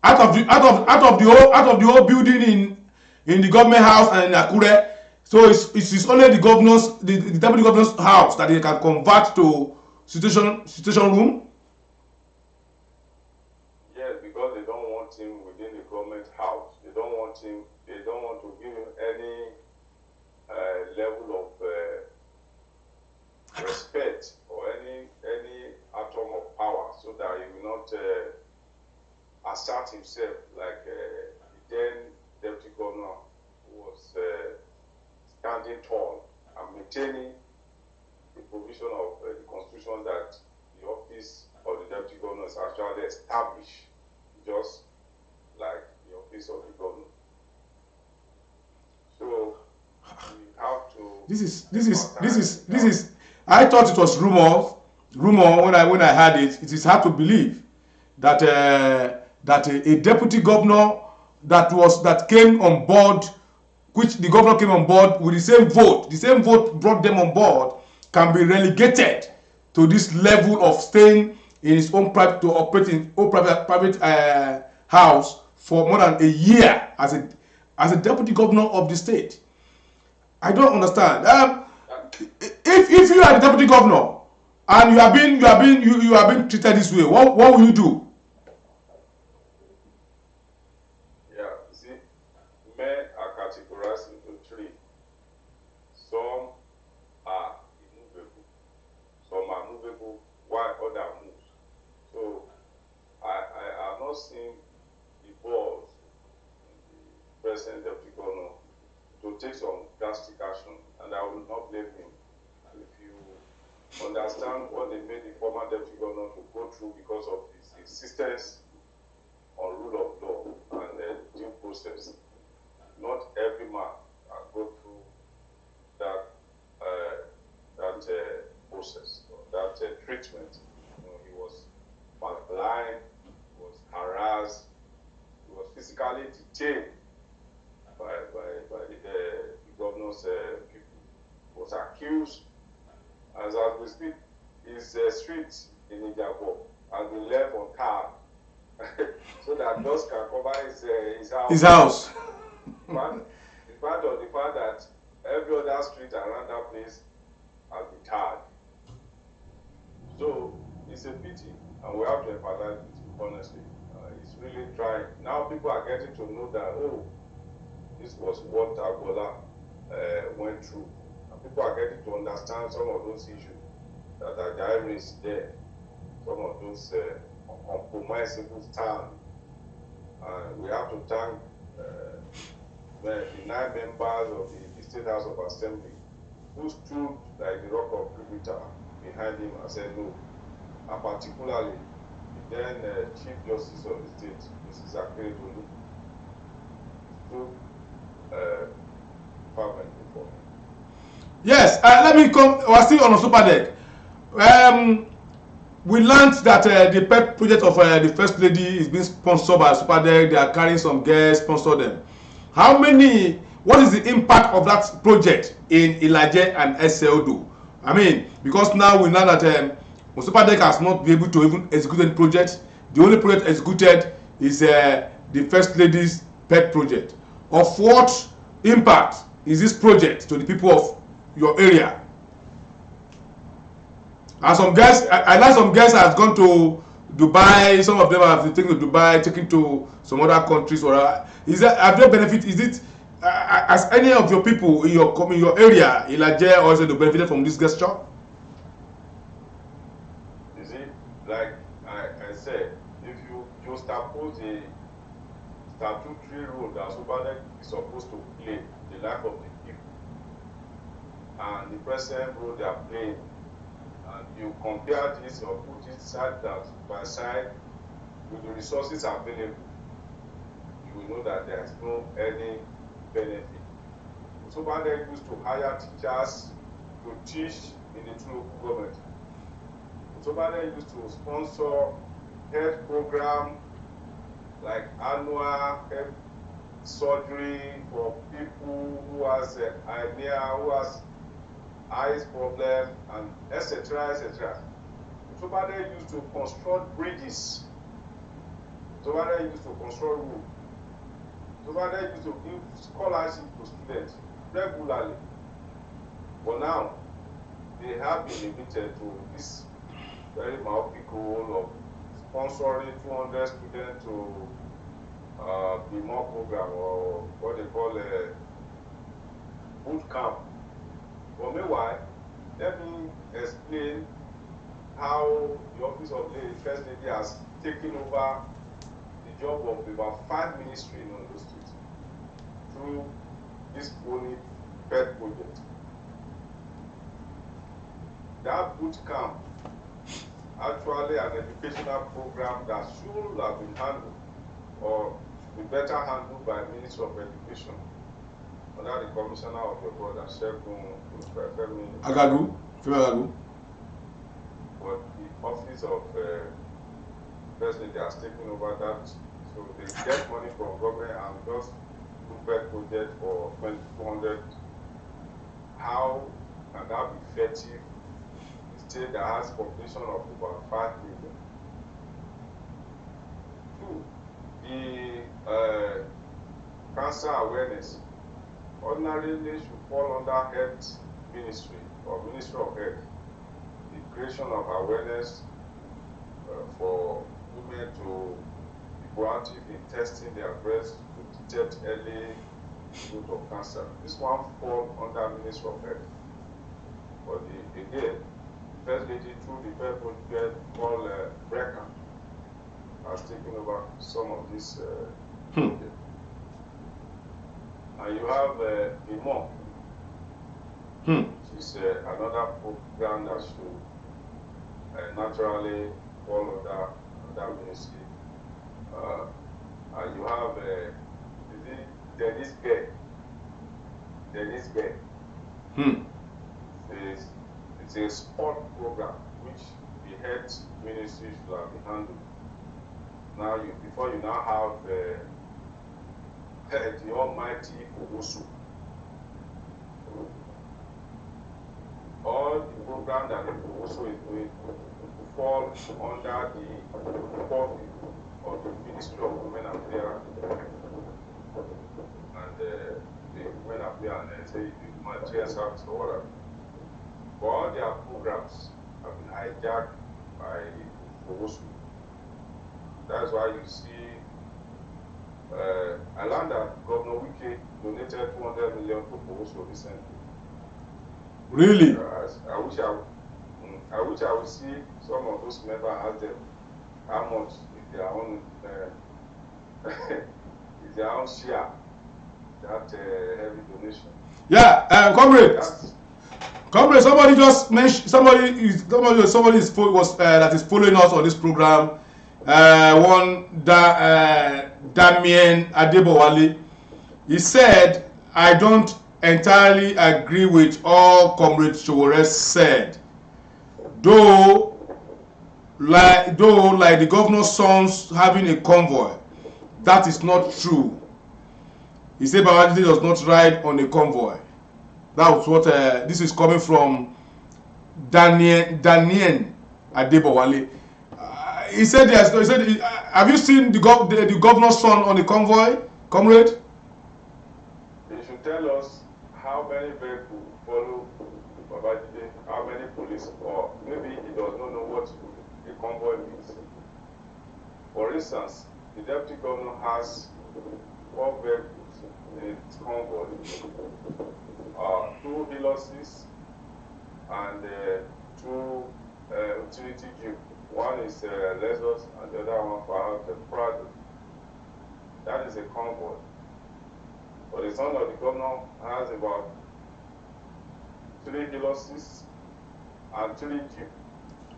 Out of the whole building in the government house and in Akure, so it's only the deputy governor's house that they can convert to situation room. Yes, because they don't want him within the government house. They don't want to give him any level of respect or any atom of power, so that he will not assert himself like the then deputy governor who was standing tall and maintaining the provision of the constitution that the office of the deputy governor is actually established, just like the office of the governor. So we have to. This is. I thought it was rumor when I heard it. It is hard to believe that a deputy governor that came on board, which the governor came on board with the same vote brought them on board, can be relegated to this level of staying in his own private, to operate in own private house for more than a year as a deputy governor of the state. I don't understand. If you are the deputy governor and you are being treated this way, what will you do? Yeah, see, men are categorized into 3. Some are immovable, some are movable, while others move. So I have not seen the balls in the present deputy governor to take some drastic action, and I will not blame him. If you understand what they made the former deputy governor to go through because of his insistence on rule of law and due process, not every man can go through that process, that treatment. He was blind, he was harassed, he was physically detained by the governor's people. Was accused, as we speak, his street in Ijabo has been left untarred so that dust can cover his house. His house. In part of the fact that every other street around that place has been tired. So it's a pity, and we have to empathize with it, honestly. It's really trying. Now people are getting to know that, oh, this was what Agbola went through. And people are getting to understand some of those issues that are raised there, some of those uncompromisable stand. And we have to thank the 9 members of the State House of Assembly who stood like the rock of Gibraltar behind him and said no. And particularly the then Chief Justice of the State, Mrs. Akeredolu, stood fervently for him. Yes, let me come. We're still on a super deck. We learned that the pet project of the First Lady is being sponsored by Superdeck. They are carrying some guests, sponsor them. How many? What is the impact of that project in Ilaje and SLDO? I mean, because now we know that Superdeck has not been able to even execute any project. The only project executed is the First Lady's pet project. Of what impact is this project to the people of your area? And some guys, I know some guys have gone to Dubai. Some of them have taken to Dubai, taken to some other countries. Or is that have there benefit? Is it as any of your people in your area, Ilaje, also benefited from this gesture? You see, like I said, if you juxtapose the statutory role that Superdeck is supposed to play, the life of the people, and the present role they are playing, and you compare this or put it side by side with the resources available, you will know that there is no any benefit. Superdeck used to hire teachers to teach in the two local government. Superdeck used to sponsor health program like annual health surgery for people who has hernia, who has eyes problem, and etc. etc. Superdeck used to construct bridges. Superdeck used to construct roads. Superdeck used to give scholarship to students regularly. But now they have been limited to this very myopic goal of sponsoring 200 students to the more program, or what they call a boot camp. But meanwhile, let me explain how the office of the First Lady has taken over the job of about 5 ministries in Ondo State through this only pet project. That boot camp actually an educational program that should have been handled or be better handled by Ministry of Education under the commissioner of your brother, Femi Agadu. But the office of First Lady has taken over that, so they get money from government and just do pet project for 200. How can that be effective? A state that has population of about 5 million. 2, the cancer awareness ordinarily should fall under health ministry or Ministry of Health. The creation of awareness for women to be proactive in testing their breasts to detect early root of cancer. This one falls under Ministry of Health. But again, First Lady through the Fair Project called BRECA has taken over some of this project. And you have IMO, which is another program that should naturally fall under that ministry. And you have Dennis Gay. It's a sport program which the health ministry should have been handled. Now, before you now have the almighty Owosu. All the program that the Owosu is doing will fall under the purview of the Ministry of Women Affairs and the Women Affairs and the Humanitarian Service or whatever. but all their programs have been hijacked by Owosu. That's why you see I learned that Governor Wike donated 200 million to Owosu recently. Really? I wish I would see some of those members ask them how much is their own is their own share that heavy donation. Yeah, comrade. Somebody just mentioned somebody is that is following us on this program. Damien Adebowale. He said, "I don't entirely agree with all Comrade Sowore said. Though like the governor's sons having a convoy, that is not true. He said Babajide does not ride on a convoy." That was what this is coming from Daniel Adebowale. He said yes. He said, "Have you seen the governor's son on a convoy, comrade?" They should tell us how many vehicles follow Babajide, how many police, or maybe he does not know what a convoy means. For instance, the deputy governor has 4 vehicles in his convoy, 2 Hilux and 2 utility jeep. One is Lexus and the other one for Prado. That is a convoy. But the son of the governor has about 3 Hiluxes and 3 jeep.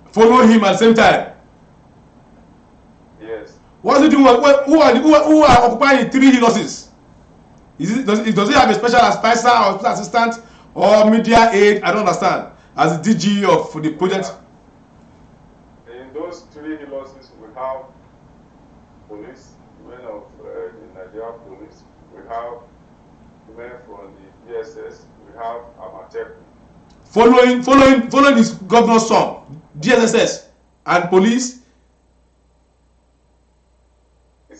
Follow him at the same time. Yes. What's he doing? Who are occupying 3 Hiluxes? Does he have a special advisor or special assistant or media aid? I don't understand. As the DG of the project. In those 3 Hiluxes, we have police, men of the Nigerian police. We have men from the DSS. We have Amateku. Following his governor's son, DSS and police. You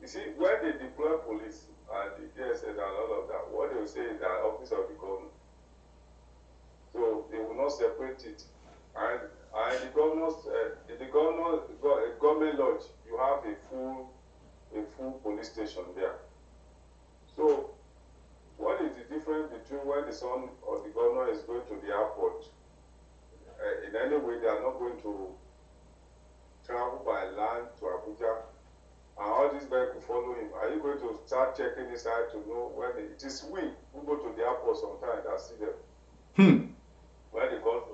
see, when they deploy police and the DSS and all of that, what they will say is that office of the governor. So they will not separate it. And the government lodge, you have a full police station there. So what is the difference between when the son of the governor is going to the airport? In any way, they are not going to travel by land to Abuja, and all these vehicles follow him. Are you going to start checking inside to know when it is we who go to the airport sometimes that see them? When they go to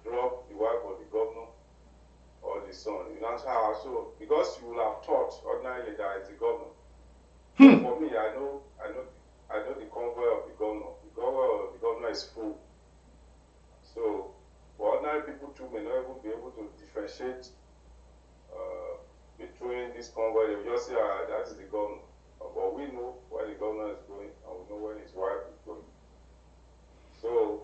drop the wife of the governor or the son, you know how. So because you will have thought ordinarily that it's the governor. For me, I know the convoy of the governor. The convoy of the governor is full. So for ordinary people too may not even be able to differentiate between this convoy. They will just say, that is the governor. But we know where the governor is going and we know when his wife is going. So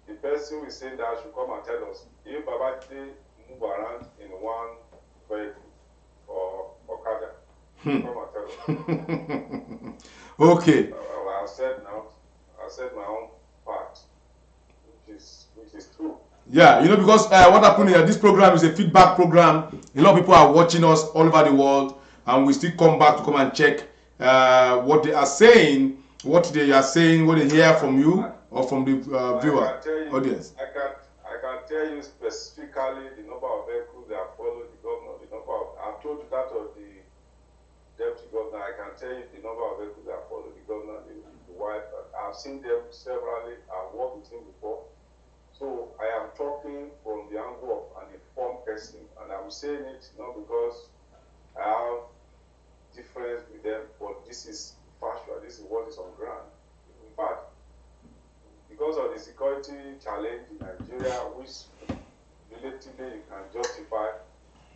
the person who is saying that should come and tell us if Babajide move around in one vehicle or Okada. Come and tell us. Okay. I've said my own part, which is true. Yeah, because what happened here, this program is a feedback program. A lot of people are watching us all over the world, and we still come back to come and check what they are saying, what they hear from you or from the viewer audience. I can tell you specifically the number of vehicles that follow the governor. I've told you that of the deputy governor. I can tell you the number of vehicles that follow the governor, the wife. I've seen them severally. I've worked with him before. So I am talking from the angle of an informed person, and I'm saying it not because I have difference with them, but this is factual. This is what is on ground. In fact, because of the security challenge in Nigeria, which relatively you can justify,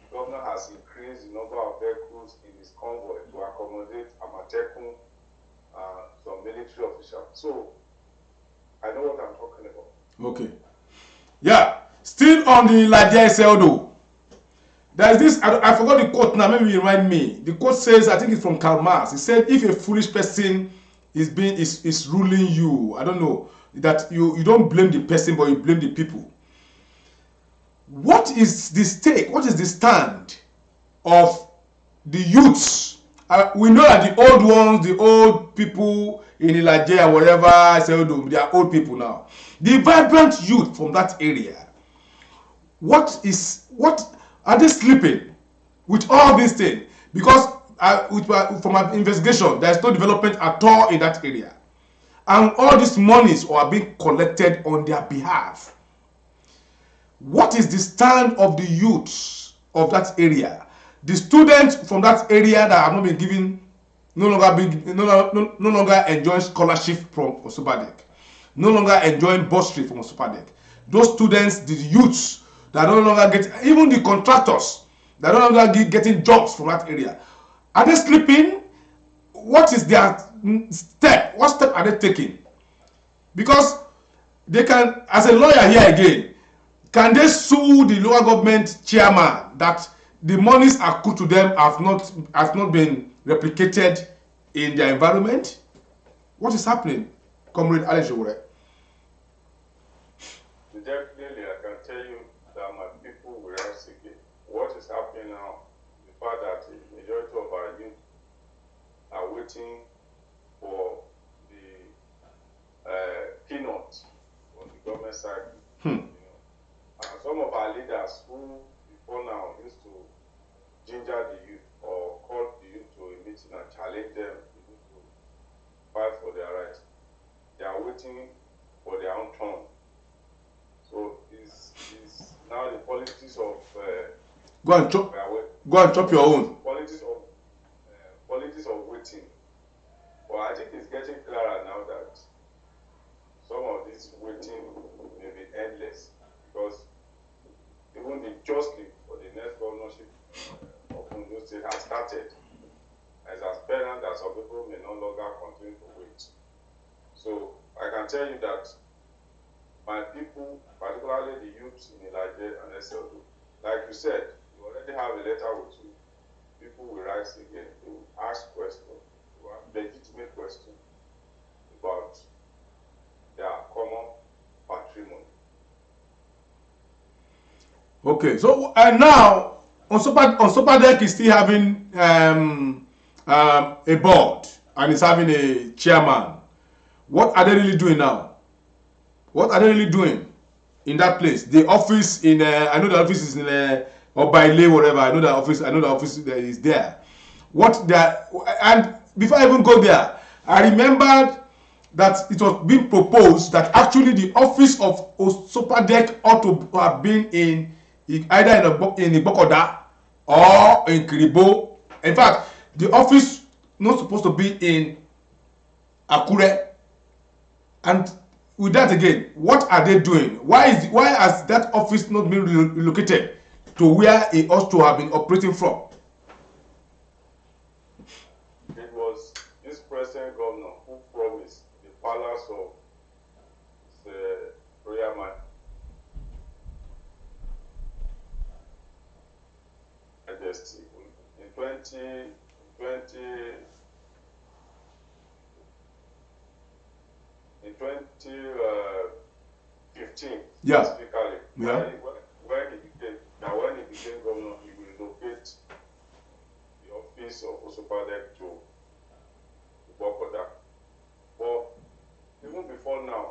the governor has increased the number of vehicles in his convoy to accommodate Amateku and some military officials. So I know what I'm talking about. Okay. Yeah. Still on the Ladia Seldo. There is this, I forgot the quote now, maybe you remind me. The quote says, I think it's from Karl Marx. He said, if a foolish person is ruling you, I don't know. that you don't blame the person, but you blame the people. What is the stake? What is the stand of the youths? We know that the old ones, the old people in Ilaje and whatever, they are old people now. The vibrant youth from that area, what are they sleeping with all these things? Because from my investigation, there is no development at all in that area, and all these monies are being collected on their behalf. What is the stand of the youths of that area? The students from that area that have not been given, no longer enjoying scholarship from Osupadek, no longer enjoying bursary from Osupadek. Those students, the youths that no longer get, even the contractors that no longer getting jobs from that area, are they sleeping? What is their step? What step are they taking? Because they can, as a lawyer here again, can they sue the local government chairman that the monies accrued to them have not been replicated in their environment? What is happening, Comrade Alex Owore? Definitely, I can tell you that my people will rise again. What is happening now, the fact that the majority of our youth are waiting for the keynote on the government side. And some of our leaders who before now used to ginger the youth or call the youth to a meeting and challenge them to fight for their rights, they are waiting for their own turn. So it's now the politics of go and chop your own. Politics of waiting. But I think it's getting clearer now that some of this waiting may be endless, because even the justly for the next governorship of Ondo State has started. As apparent that some people may no longer continue to wait. So I can tell you that my people, particularly the youths in Ilaje and SLO, like you said, you already have a letter with you. People will rise again to ask questions, to ask legitimate questions about their common patrimony. Okay, so and now Osupadek is still having a board and is having a chairman. What are they really doing now? What are they really doing in that place? The office in I know the office is in Obaile, whatever. I know the office that is there. And before I even go there, I remembered that it was being proposed that actually the office of Osupadek ought to have been either in Ibokoda or in Kiribo. In fact, the office not supposed to be in Akure. And with that again, what are they doing? Why has that office not been relocated to where it ought to have been operating from? It was this present governor who promised the palace of the royal majesty in 2015. Yeah. Specifically, yeah. When he became governor, he will locate the office of Osupadek to Bokoda. But even before now,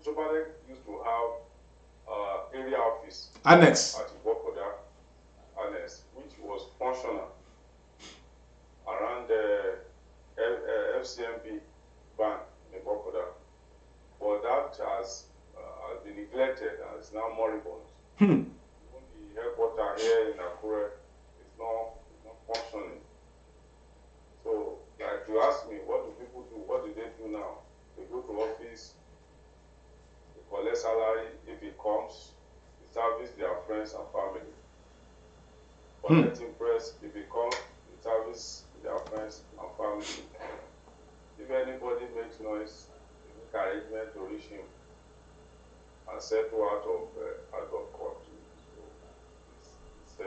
Osupadek used to have area office Annex at Bokoda, Annex, which was functional around the FCMB bank in Bokoda. But that has been neglected and is now moribund. Even the headquarters here in Akure is not functioning. So, like you ask me, what do people do? What do they do now? They go to office, they collect salary. If it comes, they service their friends and family. Collecting press, if it comes, they service their friends and family. If anybody makes noise, arrangement to reach him and settle out of court. So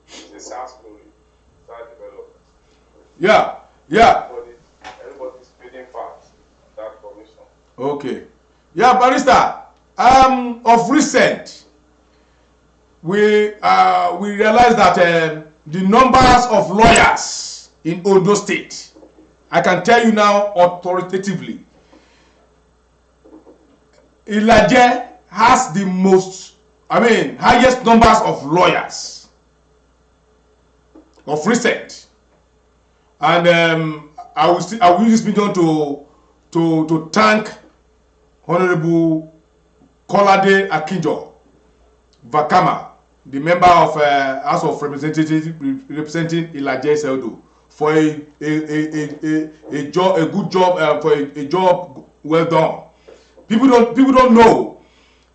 it's a sad story, sad development. Yeah. Everybody's feeding fast on that commission. Okay. Yeah, Barrister. Of recent, we realized that the numbers of lawyers in Ondo State, I can tell you now authoritatively, Ilaje has the highest numbers of lawyers of recent, and I will use this medium to thank Honorable Kolade Akinjo Vakama, the member of House of Representatives representing Ilaje Seldo, for a good job, for a job well done. People don't know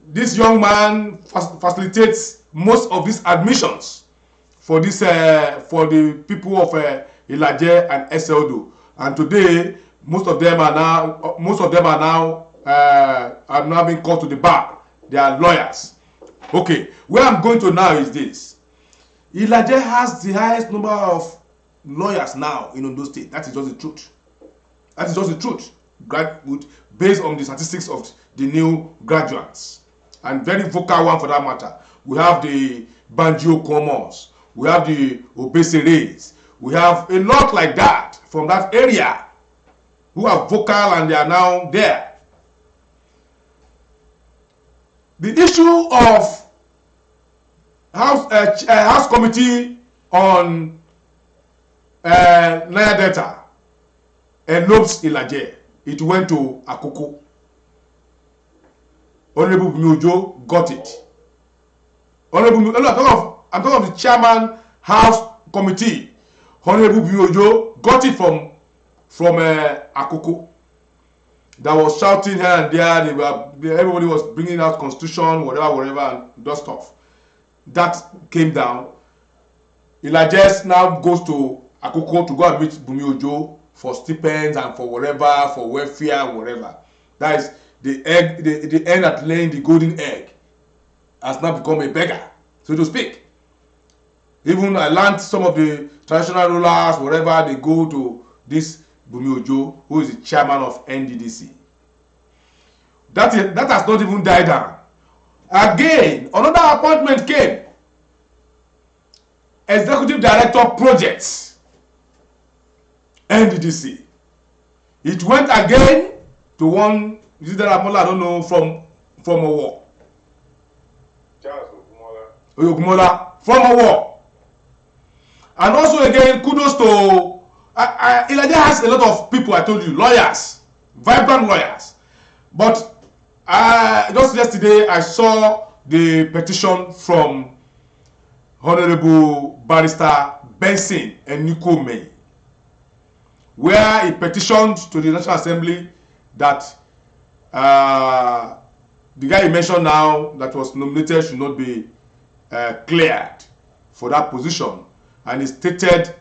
this young man facilitates most of these admissions for the people of Ilaje and Eseldo, and today most of them are now being called to the bar. They are lawyers. Okay, where I'm going to now is this: Ilaje has the highest number of lawyers now in Ondo State. That is just the truth. That is just the truth. Based on the statistics of the new graduates, and very vocal one for that matter. We have the Banjo Comos, we have the Obeseres, we have a lot like that from that area who are vocal and they are now there. The issue of House Committee on Niger Delta elopes Ilaje. It went to Akoko. Honorable Bumiojo got it. I'm talking of the chairman House Committee. Honorable Bumiojo got it from Akoko. That was shouting here and there. Everybody was bringing out constitution, whatever, and that stuff. That came down. Ilaje now goes to Akoko to go and meet Bumiojo for stipends and for whatever, for welfare and whatever. That is the egg, the end at laying the golden egg has now become a beggar, so to speak. Even I learned some of the traditional rulers, wherever they go to this Bumiojo, who is the chairman of NDDC. That has not even died down. Again, another appointment came. Executive Director Projects. NDDC. It went again to one, is it that I don't know, from a war. Charles Ogumola, from a war. And also again, kudos to Ilaje has a lot of people, I told you, lawyers, vibrant lawyers. But just yesterday I saw the petition from Honorable Barrister Benson and Nico May, where he petitioned to the National Assembly that the guy he mentioned now that was nominated should not be cleared for that position, and he stated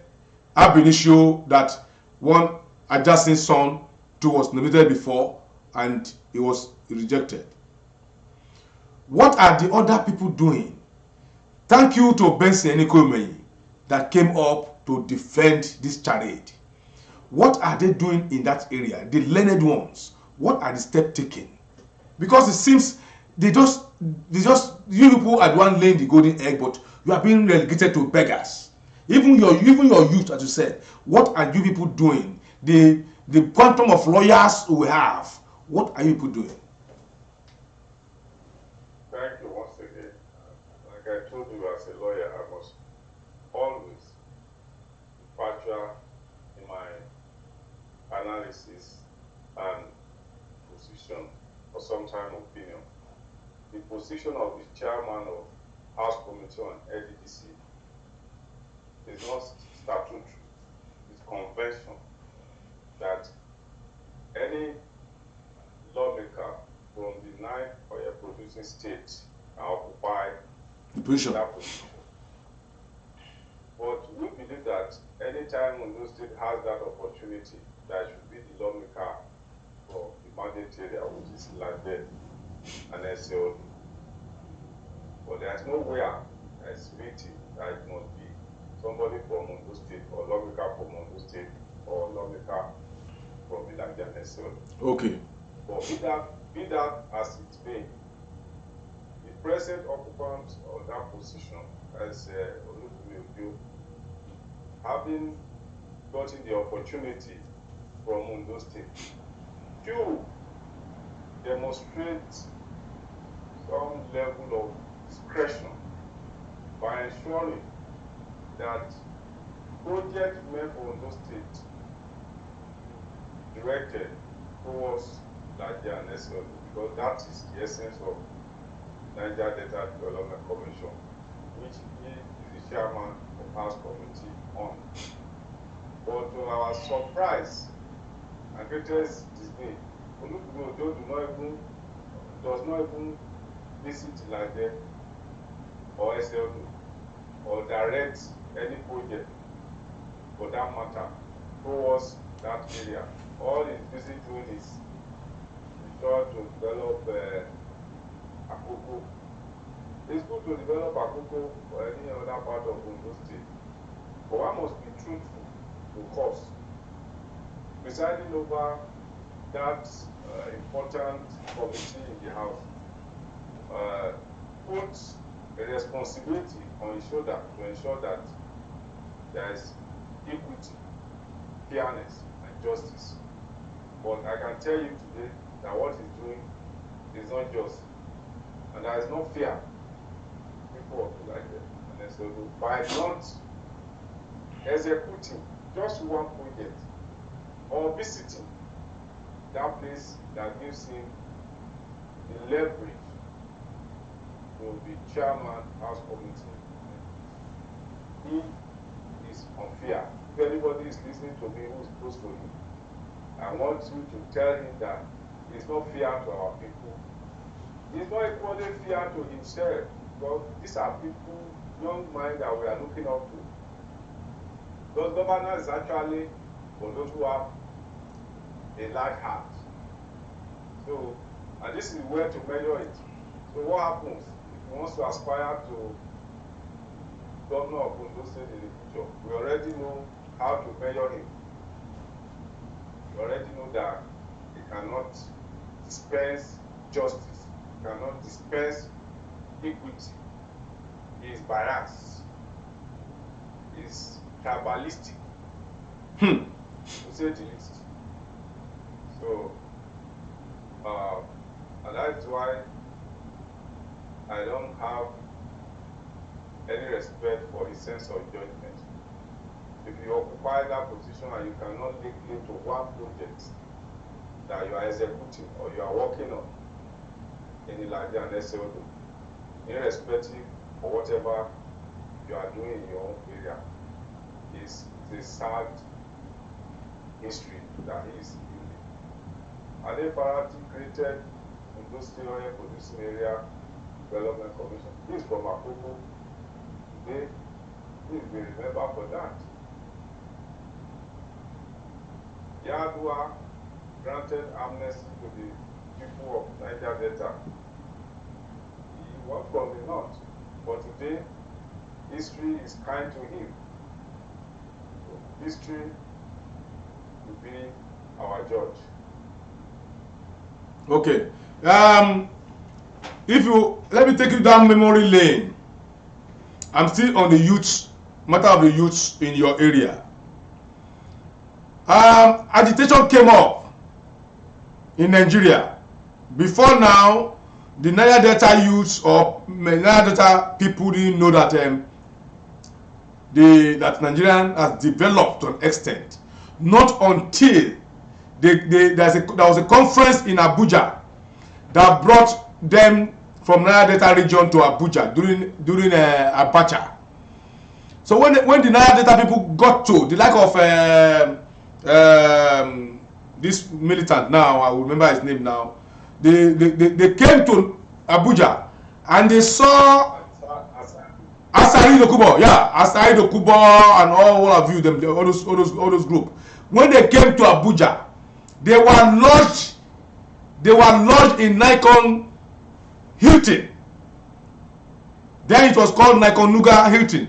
ab initio that one adjacent son too was nominated before and he was rejected. What are the other people doing? Thank you to Benson Enikome that came up to defend this charade. What are they doing in that area? The learned ones. What are the steps taken? Because it seems they just you people are the one laying the golden egg, but you are being relegated to beggars. Even your youth, as you said, what are you people doing? The quantum of lawyers we have, what are you people doing? Thank you once again. Like I told you, as a lawyer, I must always be factual in my analysis and position, or sometimes opinion. The position of the chairman of House Committee on LDDC is not statutory, it's convention that any lawmaker from the 9 oil producing states can occupy that position. But we believe that any time Ondo State has that opportunity, that should be the lawmaker for the mandate area, which is Ilaje and SLD. But there's nowhere that's written that it must be somebody from Ondo State, or lawmaker from Ondo State, or lawmaker from Ilaje and SLD. Okay. But either Be that as it may, the present occupant of that position, as Olufemi, having gotten the opportunity from Ondo State to demonstrate some level of discretion by ensuring that projects meant for Ondo State directed towards Niger and SLO, because that is the essence of Niger Delta Development Commission, which he is the chairman of House Committee on. But to our surprise and greatest dismay, Olufemi does not even visit Niger or SLO or direct any project for that matter towards that area. All he's busy doing is trying to develop Akoko. It's good to develop Akoko or any other part of Ondo State, but one must be truthful to cause. Presiding over that important committee in the House puts a responsibility on his shoulder to ensure that there is equity, fairness, and justice. But I can tell you today that what he's doing is not just, and that is not fair. People like that, and so by not executing just one project or visiting that place that gives him the leverage to be chairman House Committee, he is unfair. If anybody is listening to me who is close to him, I want you to tell him that it's not fair to our people. It's not equally fair to himself, because these are people, young minds that we are looking up to. Those governors actually for those who have a large heart. So, and this is where to measure it. So what happens if he wants to aspire to governor of Ondo State in the future? We already know how to measure him. We already know that he cannot dispense justice, he cannot dispense equity. He is biased. He is tribalistic. To say the least. So, and that's why I don't have any respect for his sense of judgment. If you occupy that position and you cannot link it to one project that you are executing or you are working on in Elijah and SLO, irrespective of whatever you are doing in your own area, is a sad history that he is building. Ade Parati created Industrial Oil Producing Area Development Commission. He is from Akoko. Today, he will be remembered for that. Yadua granted amnesty to the people of Niger Delta. He was from the north, but today history is kind to him. So history will be our judge. Okay. If you let me take you down memory lane. I'm still on the youth matter of the youth in your area. Agitation came up in Nigeria. Before now, the Niger Delta youths or Niger Delta people didn't know that that Nigerian has developed to an extent. Not until there was a conference in Abuja that brought them from Niger Delta region to Abuja during Abacha. So when the Niger Delta people got to the like of this militant now, I will remember his name now. They came to Abuja and they saw Asari Dokubo, Asari Dokubo and all of you, them all those group. When they came to Abuja, they were lodged in Nikon Hilton. Then it was called Nikon Nuga Hilton.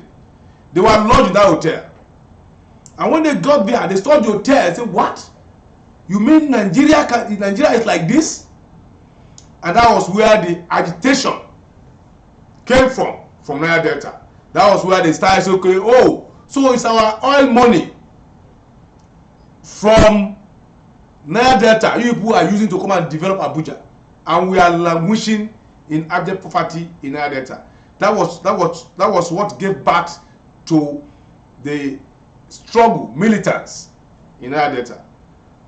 They were lodged in that hotel. And when they got there, they saw the hotel and said, "What? You mean Nigeria is like this?" And that was where the agitation came from Niger Delta. That was where they started saying, okay, oh, so it's our oil money from Niger Delta you people are using to come and develop Abuja, and we are languishing in abject poverty in Niger Delta. That was what gave birth to the struggle militants in Niger Delta.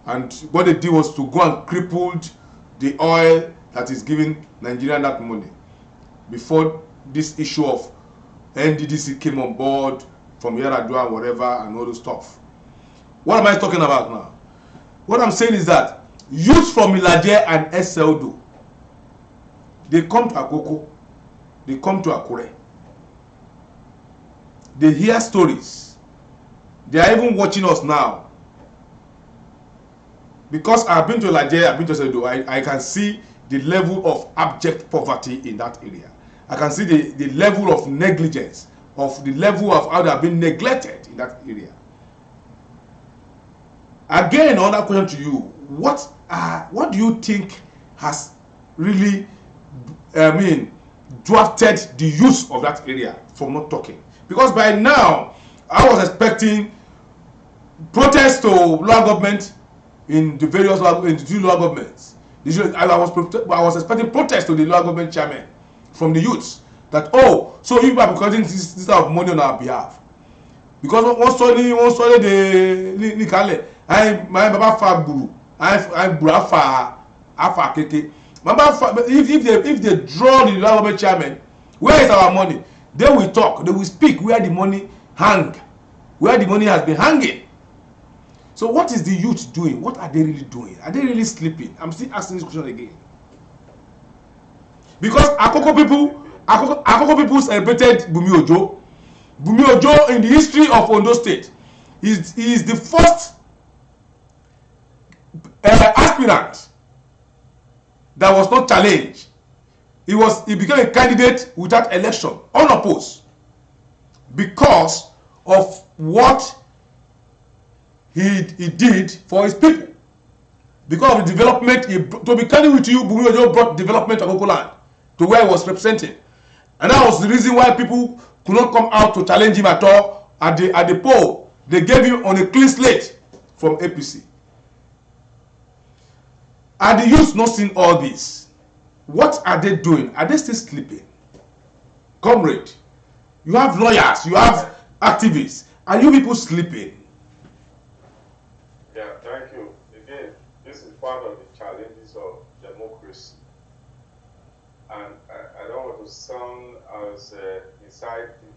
And what they did was to go and cripple the oil that is giving Nigeria that money. Before this issue of NDDC came on board from Yaradua and whatever and all those stuff. What am I talking about now? What I'm saying is that youth from Ilaje and Eseldo, they come to Akoko, they come to Akure, they hear stories, they are even watching us now. Because I've been to Ilaje, I've been to Eseldo, I can see the level of abject poverty in that area. I can see the level of negligence, of the level of how they have been neglected in that area. Again, another question to you: what do you think has really, drafted the youth of that area from not talking? Because by now, I was expecting protests to local government in the various two local governments. I was expecting protests to the local government chairman from the youths that, oh, so you are collecting this type of money on our behalf. Because one story the Nikale, my baba fa guru, I bra fa afa keke. If they draw the local government chairman, where is our money? They will talk, they will speak where the money hang, where the money has been hanging. So what is the youth doing? What are they really doing? Are they really sleeping? I'm still asking this question again. Because Akoko people celebrated Bumi Ojo. Bumi Ojo in the history of Ondo State is the first aspirant that was not challenged. He became a candidate without election, unopposed, because of what he did for his people. Because of the development, to be candid with you, Bumi Ojo brought development of Akoko land to where he was representing. And that was the reason why people could not come out to challenge him at all at the poll. They gave him on a clean slate from APC. Are the youth not seeing all this? What are they doing? Are they still sleeping? Comrade, you have lawyers, you have activists. Are you people sleeping? Yeah, thank you. Again, this is part of the challenges of democracy. And I don't want to sound as insightful.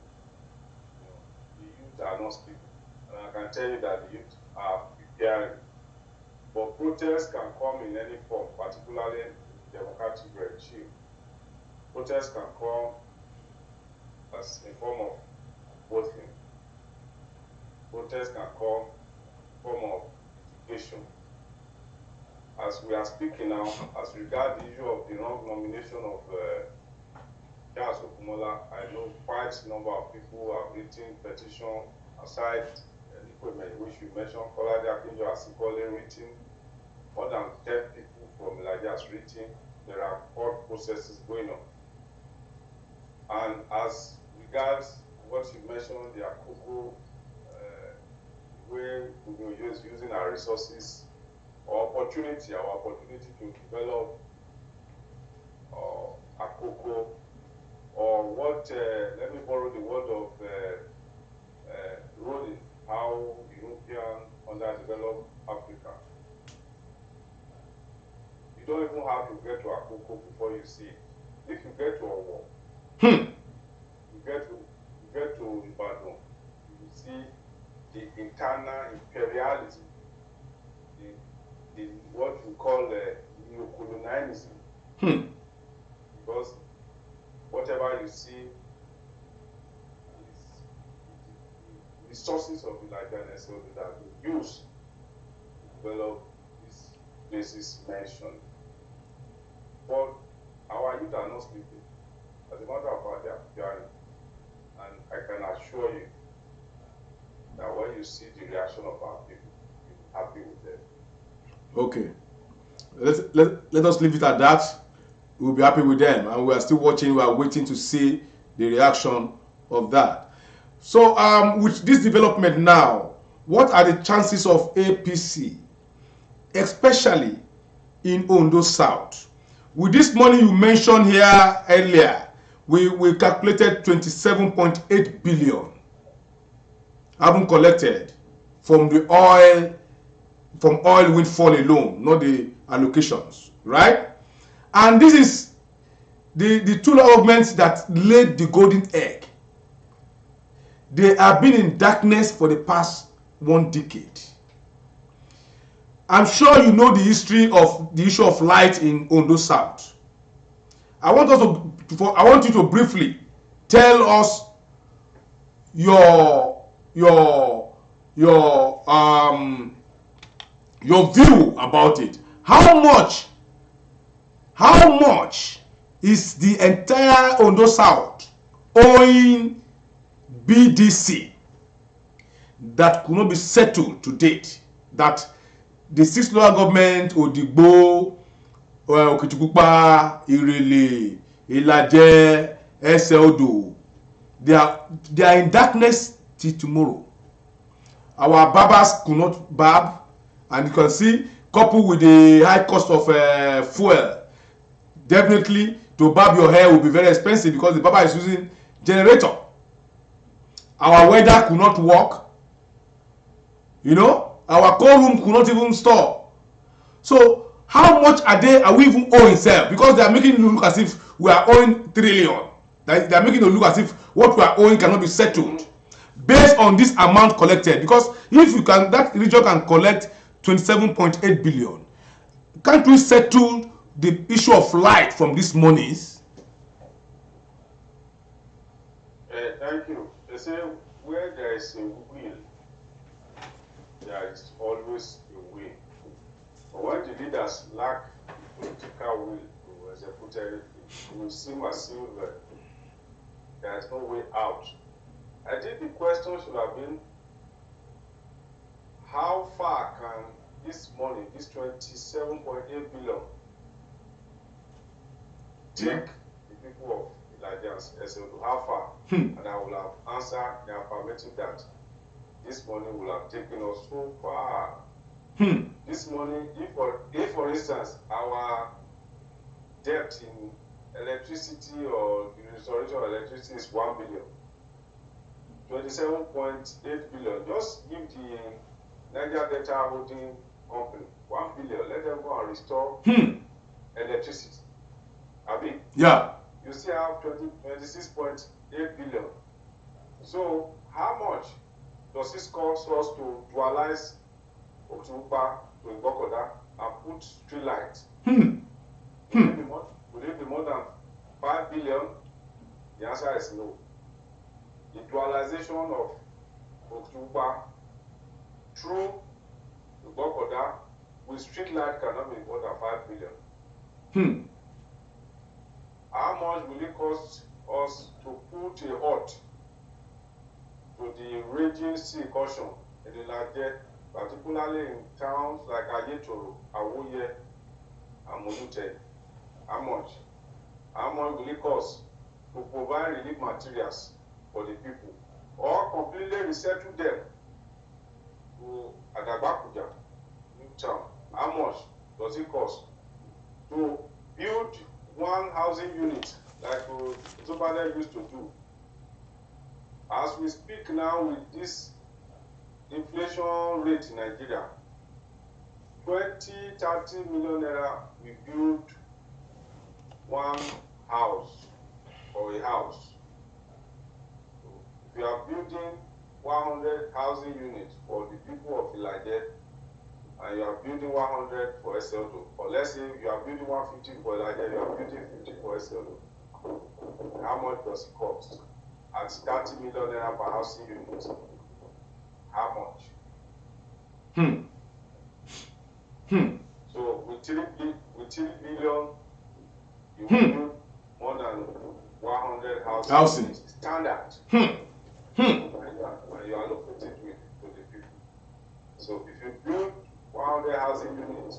The youth are not speaking. And I can tell you that the youth are preparing. But protests can come in any form, particularly in the democratic regime. Protests can come as in form of voting. Protests can come in form of education. As we are speaking now, as regards the issue of the wrong nomination of Charles Okumola, I know quite a number of people who have written petition aside the equipment which you mentioned. Kolade Akinjo has equally written. More than 10 people from Elijah has written. There are court processes going on. And as regards what you mentioned, the Akoko way we use using our resources, our opportunity to develop Akoko, or what, let me borrow the word of Rodin, how European underdeveloped Africa. You don't even have to get to Akoko before you see it. If you get to Owo, you get to Ibadan, you see the internal imperialism, the what we call neo-colonialism. Because whatever you see is the resources of the Nigerian SLD that we use to develop these places mentioned. But our youth are not sleeping. As a matter of fact, they are preparing. And I can assure you that when you see the reaction of our people, you'll be happy with them. Okay. Let us leave it at that. we'll be happy with them, and we are still watching. We are waiting to see the reaction of that. So with this development now, what are the chances of APC, especially in Ondo South? With this money you mentioned here earlier, we calculated 27.8 billion haven't collected from the oil windfall alone, not the allocations, right? And this is the two governments that laid the golden egg. They have been in darkness for the past 1 decade. I'm sure you know the history of the issue of light in Ondo South. I want you to briefly tell us your view about it. How much is the entire Ondo South owing BDC that could not be settled to date? That the 6 local government, Odigbo, Okitipupa, Irele, Ilaje, Eseodo, they are in darkness till tomorrow. Our barbers could not barb, and you can see, coupled with the high cost of fuel, definitely to barb your hair will be very expensive because the barber is using generator. Our weather could not work. You know, our cold room could not even store. So how much are we even owing self? Because they are making it look as if we are owing trillion. They are making it look as if what we are owing cannot be settled based on this amount collected. Because if you can, that region can collect 27.8 billion, can't we settle the issue of light from these monies? Thank you. They say where there is a will, there is always a way. But when the leaders lack political will to execute everything, it will seem as if there is no way out. I think the question should have been, how far can this money, this 27.8 billion, take the people of Elijah's SLO? How far? And I will have answered the affirmative that this money will have taken us so far. This money, if for instance, our debt in electricity or the restoration of electricity is 1 billion, 27.8 billion, just give the Niger Delta Holding Company 1 billion, let them go and restore electricity. Abi? Yeah. You still have 26.8 billion. So how much does this cost us to dualize Okitupupa to Igbokoda and put street lights? Will it be more than 5 billion? The answer is no. The dualization of Okitupupa through Igbokoda with street light cannot be more than 5 billion. How much will it cost us to put a halt to the raging sea caution in the Niger, particularly in towns like Ayetoro, Awoye, and Molute? How much? How much will it cost to provide relief materials for the people, or completely resettle them to Adabakuja, new town? How much does it cost to build one housing unit like Zobane used to do? As we speak now with this inflation rate in Nigeria, 20-30 million naira, we build one house or a house. So if you are building 100 housing units for the people of Ilaje, and you are building 100 for SLO, or let's say you are building 150 for Ilaje, you are building 50 for SLO, how much does it cost? At 30 million naira per housing unit, how much? So with 3 billion, you will build more than 100 housing units, standard. And you allocate it to the people. So if you build 100 housing units,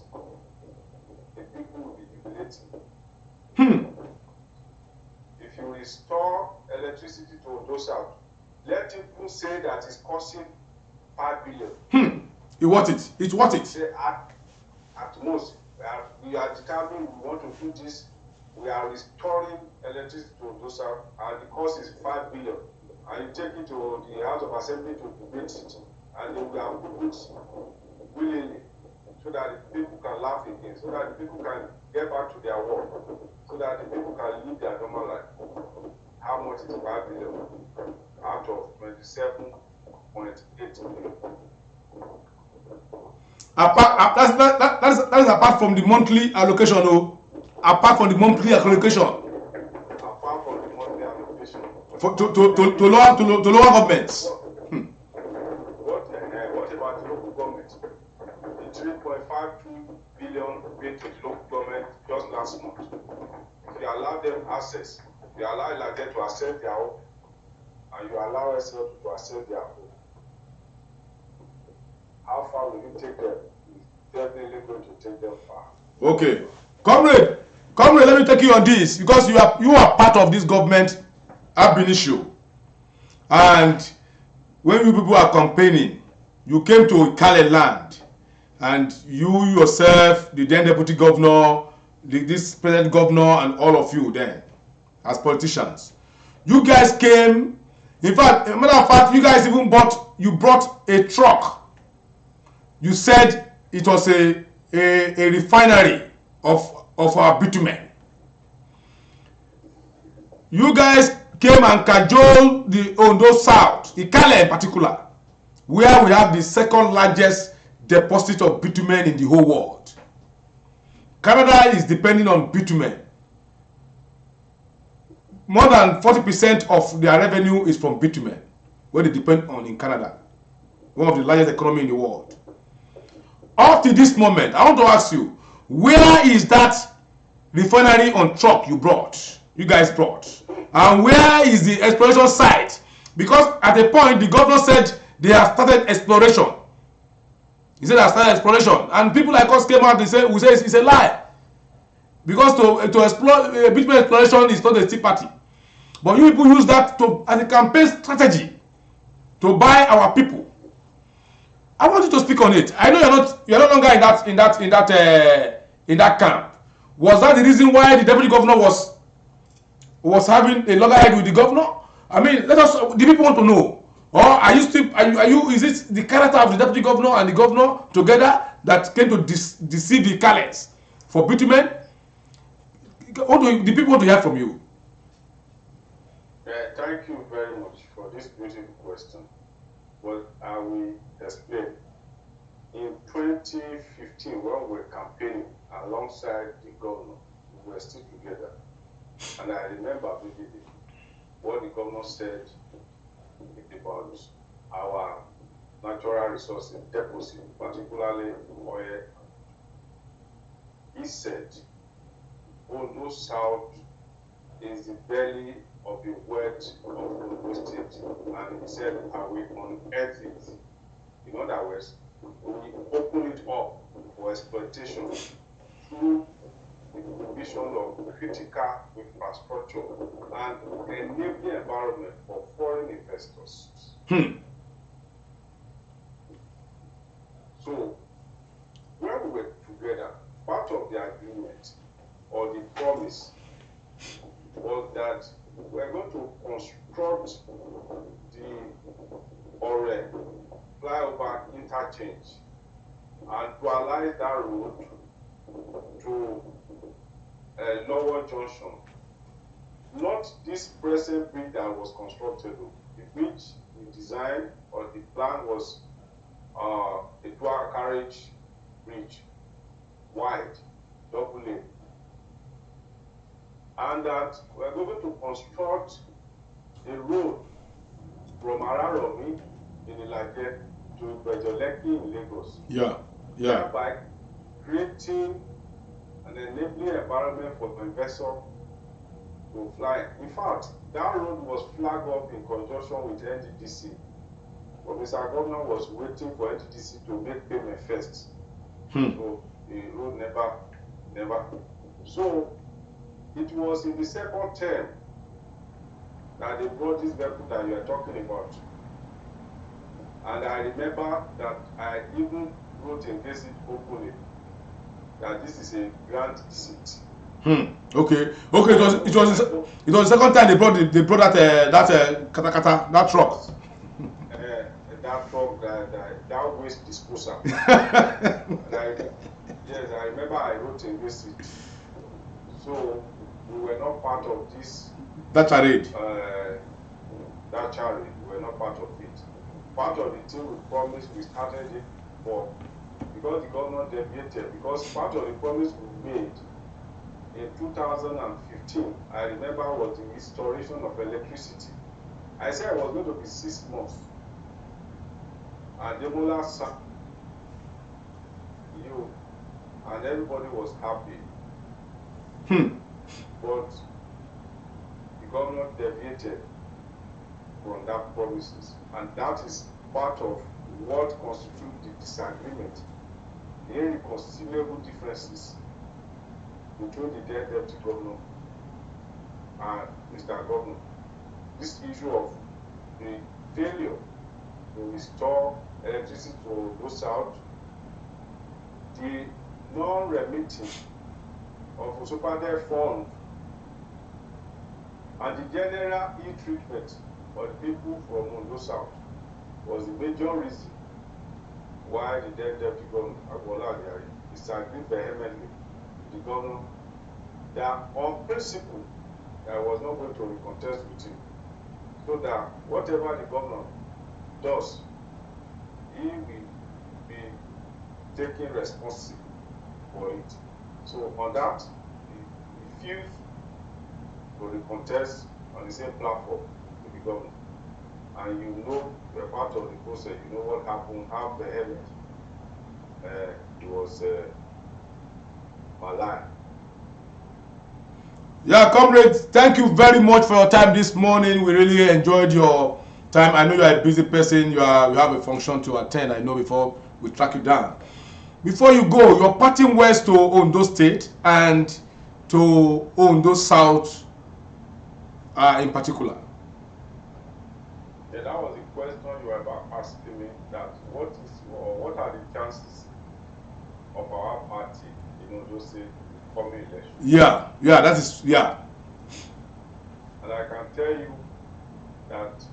the people will be jubilating. restore electricity to those South. Let people say that it's costing 5 billion. It's worth it. It's worth it. Say at most, we are determined we want to do this. We are restoring electricity to those South, and the cost is 5 billion. And you take it to the House of Assembly to debate it, and they will approve it willingly, so that the people can laugh again, so that the people can get back to their work, so that the people can live their normal life. How much is 5 billion out of 27.8 billion? That is apart from the monthly allocation, though. Apart from the monthly allocation. Apart from the monthly allocation. To lower governments. What about the local government? The 3.52 billion paid to the local government just last month. If you allow them access, if you allow them to access their own, and you allow yourself to access their own, how far will you take them? It's definitely going to take them far. Okay. Comrade, let me take you on this, because you are part of this government ab initio. And when you people are campaigning, you came to Ikale land, and you yourself, the then deputy governor, this present governor, and all of you then, as politicians, you guys came. In fact, as a matter of fact, you guys even brought a truck. You said it was a refinery of our bitumen. You guys came and cajoled the Ondo South, Ikale in particular, where we have the second largest deposit of bitumen in the whole world. Canada is depending on bitumen. More than 40% of their revenue is from bitumen, where they depend on in Canada, one of the largest economy in the world. Up to this moment, I want to ask you, where is that refinery on truck you guys brought? And where is the exploration site? Because at a point, the governor said they have started exploration. He said they have started exploration. And people like us came out and say it's a lie. Because to explore, bitumen exploration is not a tea party. But you people use that as a campaign strategy to buy our people. I want you to speak on it. I know you're no longer in that camp. Was that the reason why the deputy governor was having a loggerhead with the governor? I mean, the people want to know. Or are you still is it the character of the deputy governor and the governor together that came to deceive the Calets for bitumen? The people want to hear from you. Thank you very much for this beautiful question. Well, I will explain. In 2015, when we were campaigning alongside the governor, we were still together. And I remember vividly what the governor said about our natural resources deposit, particularly oil. He said, Ondo South is the belly of the wealth of Ondo State. And he said, I will unearth it. In other words, we open it up for exploitation through the provision of critical infrastructure and enabling environment for foreign investors. So, when we were together, part of the agreement or the promise was that we're going to construct the flyover interchange and dualize that road to Lower Junction. Not this present bridge that was constructed. The bridge we designed or the plan was a dual carriage bridge, wide, double lane. And that we're going to construct a road from Araromi in Ilaje to Bejoleki in Lagos. Thereby creating an enabling environment for the investor to fly. In fact, that road was flagged up in conjunction with NDDC. But Mr. Governor was waiting for NDDC to make payment first. So the road never. So it was in the second term that they brought this vehicle that you are talking about. And I remember that I even wrote in Gazette openly that this is a grand deceit. Okay. It was the second time they brought that katakata, that truck. That truck, that waste disposal. Yes, I remember I wrote in Gazette. So we were not part of this. That charade. That charade, we were not part of it. Part of the thing we promised, we started it for, because the government deviated, because part of the promise we made in 2015, I remember, was the restoration of electricity. I said it was going to be 6 months. And Demola said, and everybody was happy. But the government deviated from that promises. And that is part of what constitutes the disagreement, the irreconcilable differences between the then deputy governor and Mr. Governor. This issue of the failure to restore electricity to the south, the non-remitting of the superintendent fund, and the general ill-treatment of the people from Ondo South was the major reason why the then deputy governor, Agbola Agari, disagreed vehemently with the governor that on principle I was not going to recontest with him, so that whatever the governor does, he will be taking responsibility for it. So on that, he refused to recontest on the same platform with the governor. And you know, you're part of the process, you know what happened, how vehement he was maligned. Yeah, comrades, thank you very much for your time this morning. We really enjoyed your time. I know you are a busy person. You have a function to attend, I know, before we track you down. Before you go, your parting words to Ondo State and to Ondo South in particular. Yeah, that was the question you were about asking me, that what are the chances of our party in Ondo State coming election? Yeah, that is, yeah. And I can tell you that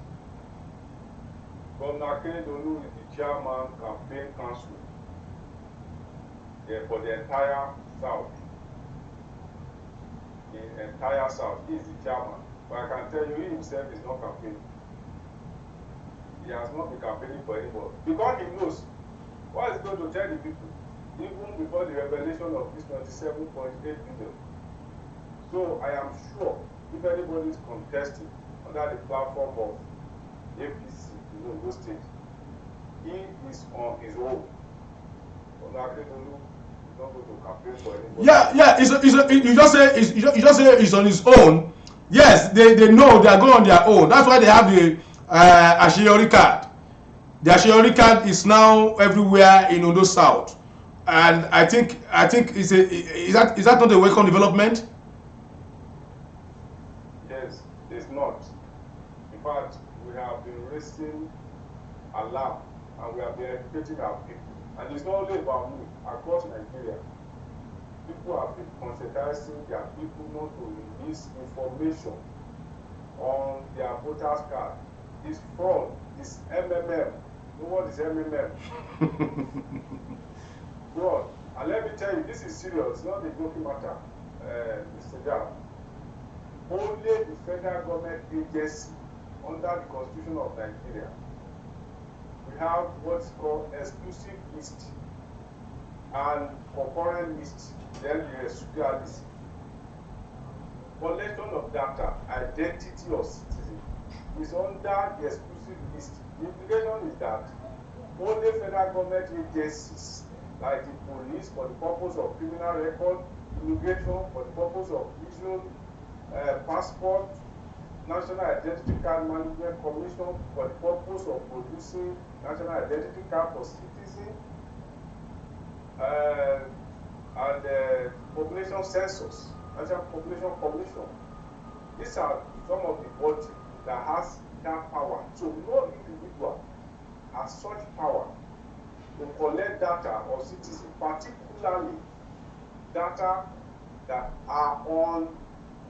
Governor Akeredolu is the chairman campaign council for the entire South. The entire South, he is the chairman. But I can tell you, he himself is not campaigning. He has not been campaigning for anybody. Because he knows what he's going to tell the people, even before the revelation of this 27.8 billion. So I am sure if anybody is contesting under the platform of APC in Ondo State, he is on his own. Governor Akeredolu is not going to campaign for anybody. You just say he's on his own. Yes, they know they are going on their own. That's why they have the Asheyori card. The Asheyori card is now everywhere in Ondo South, and I think is that not a welcome development? Yes, it's not. In fact, we have been raising alarm and we have been educating our people. And it's not only about me, across Nigeria. People have been conscientizing their people not to release information on their voters card. It's fraud, it's MMM. You know what is MMM? Fraud. And let me tell you, this is serious, it's not a joking matter, Mr. Jam. Only the federal government agency under the Constitution of Nigeria, we have what's called exclusive list and concurrent list, then the residual list. Collection of data, identity of citizen is under the exclusive list. The implication is that only federal government agencies like the police for the purpose of criminal record, immigration for the purpose of issuing passport, National Identity Card Management Commission for the purpose of producing national identity card for citizens, and the population census, National Population Commission. These are some of the bodies that has that power. So no individual has such power to collect data of citizens, particularly data that are on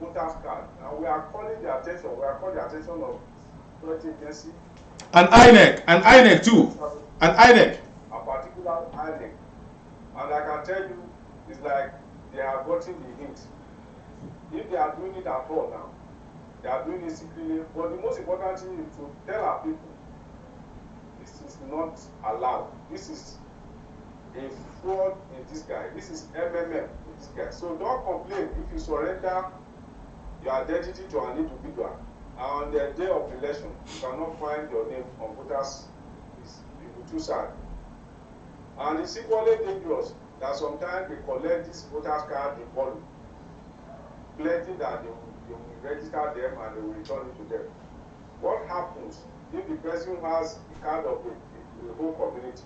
voters card. And we are calling the attention of security agency and INEC too, and INEC. A particular INEC. And I can tell you, it's like they have gotten the hint. If they are doing it at all now, they are doing it secretly. But the most important thing is to tell our people this is not allowed. This is a fraud in disguise. This is MMM in disguise. So don't complain if you surrender your identity to an individual. And on the day of election, you cannot find your name on voters list. You will be too sad. And it's equally dangerous that sometimes they collect this voters card in volume, pledging that they will register them and they will return it to them. What happens if the person has the card of the whole community?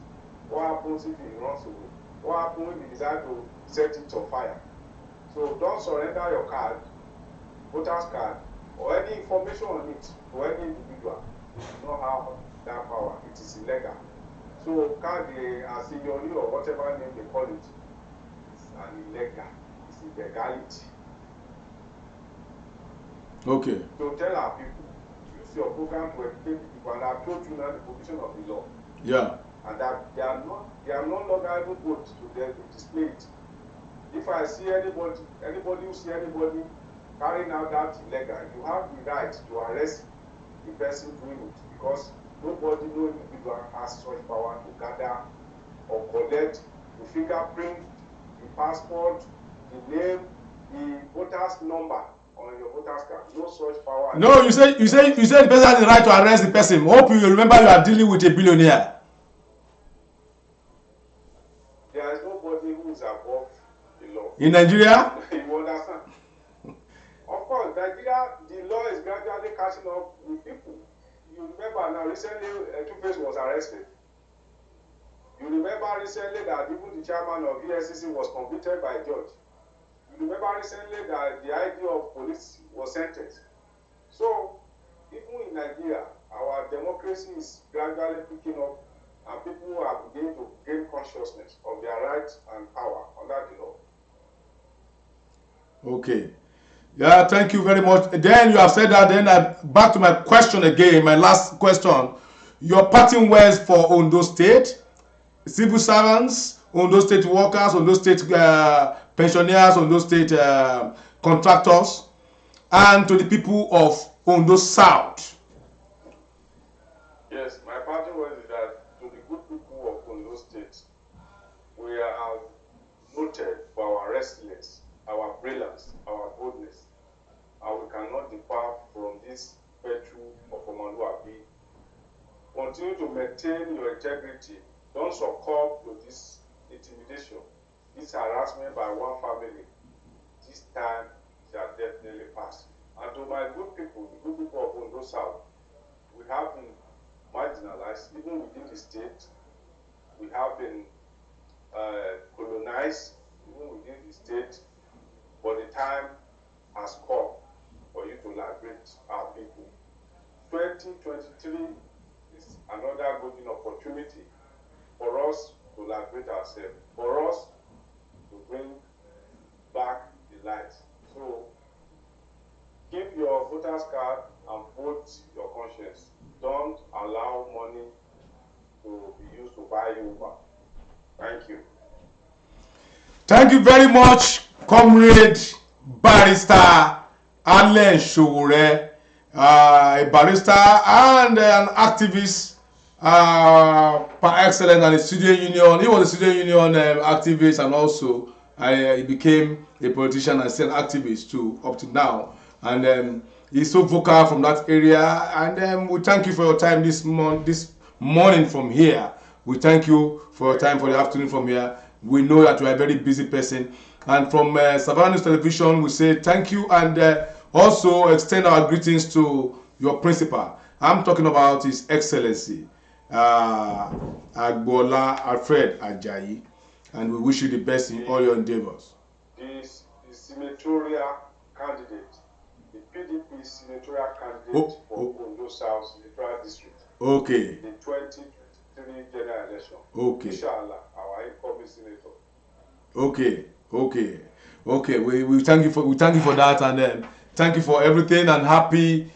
What happens if he runs away? What happens if he decides to set it on fire? So don't surrender your card, voters card, or any information on it to any individual. You do not have that power. It is illegal. So card assignee or whatever name they call it is an illegal. It's illegality. Okay. So tell our people, use your program to educate people, and I've told you now the provision of the law. Yeah. And that they are no longer able to display it. If I see anybody who see anybody carrying out that illegal, you have the right to arrest the person doing it, because no individual has such power to gather or collect the fingerprint, the passport, the name, the voter's number on your voter's card. No such power. No, you said the person has the right to arrest the person. Hope you remember you are dealing with a billionaire. There is nobody who is above the law. In Nigeria? You understand? Of course, Nigeria, the law is gradually catching up with people. You remember now, recently, Two-Face was arrested. You remember recently that even the chairman of EFCC was convicted by a judge. You remember recently that the ID of police was sentenced. So, even in Nigeria, our democracy is gradually picking up, and people are beginning to gain consciousness of their rights and power under the law. Okay. Yeah, thank you very much. Then you have said that. Then back to my question again, my last question. Your parting words for Ondo State, civil servants, Ondo State workers, Ondo State pensioners, Ondo State contractors, and to the people of Ondo South. Yes, my parting word is that to the good people of Ondo State, we are noted for our resilience, our brilliance, our boldness, and we cannot depart from this virtue of Omanuabi. Continue to maintain your integrity. Don't succumb to this intimidation, this harassment by one family. This time shall definitely pass. And to my good people, the good people of Ondo South, we have been marginalized, even within the state. We have been colonized, even within the state. But the time has come for you to liberate our people. 2023 is another golden opportunity for us to liberate ourselves, for us to bring back the light. So keep your voter's card and vote your conscience. Don't allow money to be used to buy you over. Thank you. Thank you very much, Comrade Barrister Allen Showore, a barrister and an activist par excellence and a student union. He was a student union activist, and also he became a politician and still an activist too up to now. And he's so vocal from that area. And we thank you for your time this morning from here. We thank you for your time for the afternoon from here. We know that you are a very busy person. And from Savannah News Television, we say thank you, and also extend our greetings to your principal. I'm talking about His Excellency Agbola Alfred Ajayi, and we wish you the best in all your endeavors. The senatorial candidate, the PDP senatorial candidate for Ondo South Senatorial District. Okay. The 2023 general election. Okay. Inshallah, our incoming senator. Okay. We thank you for that, and thank you for everything, and happy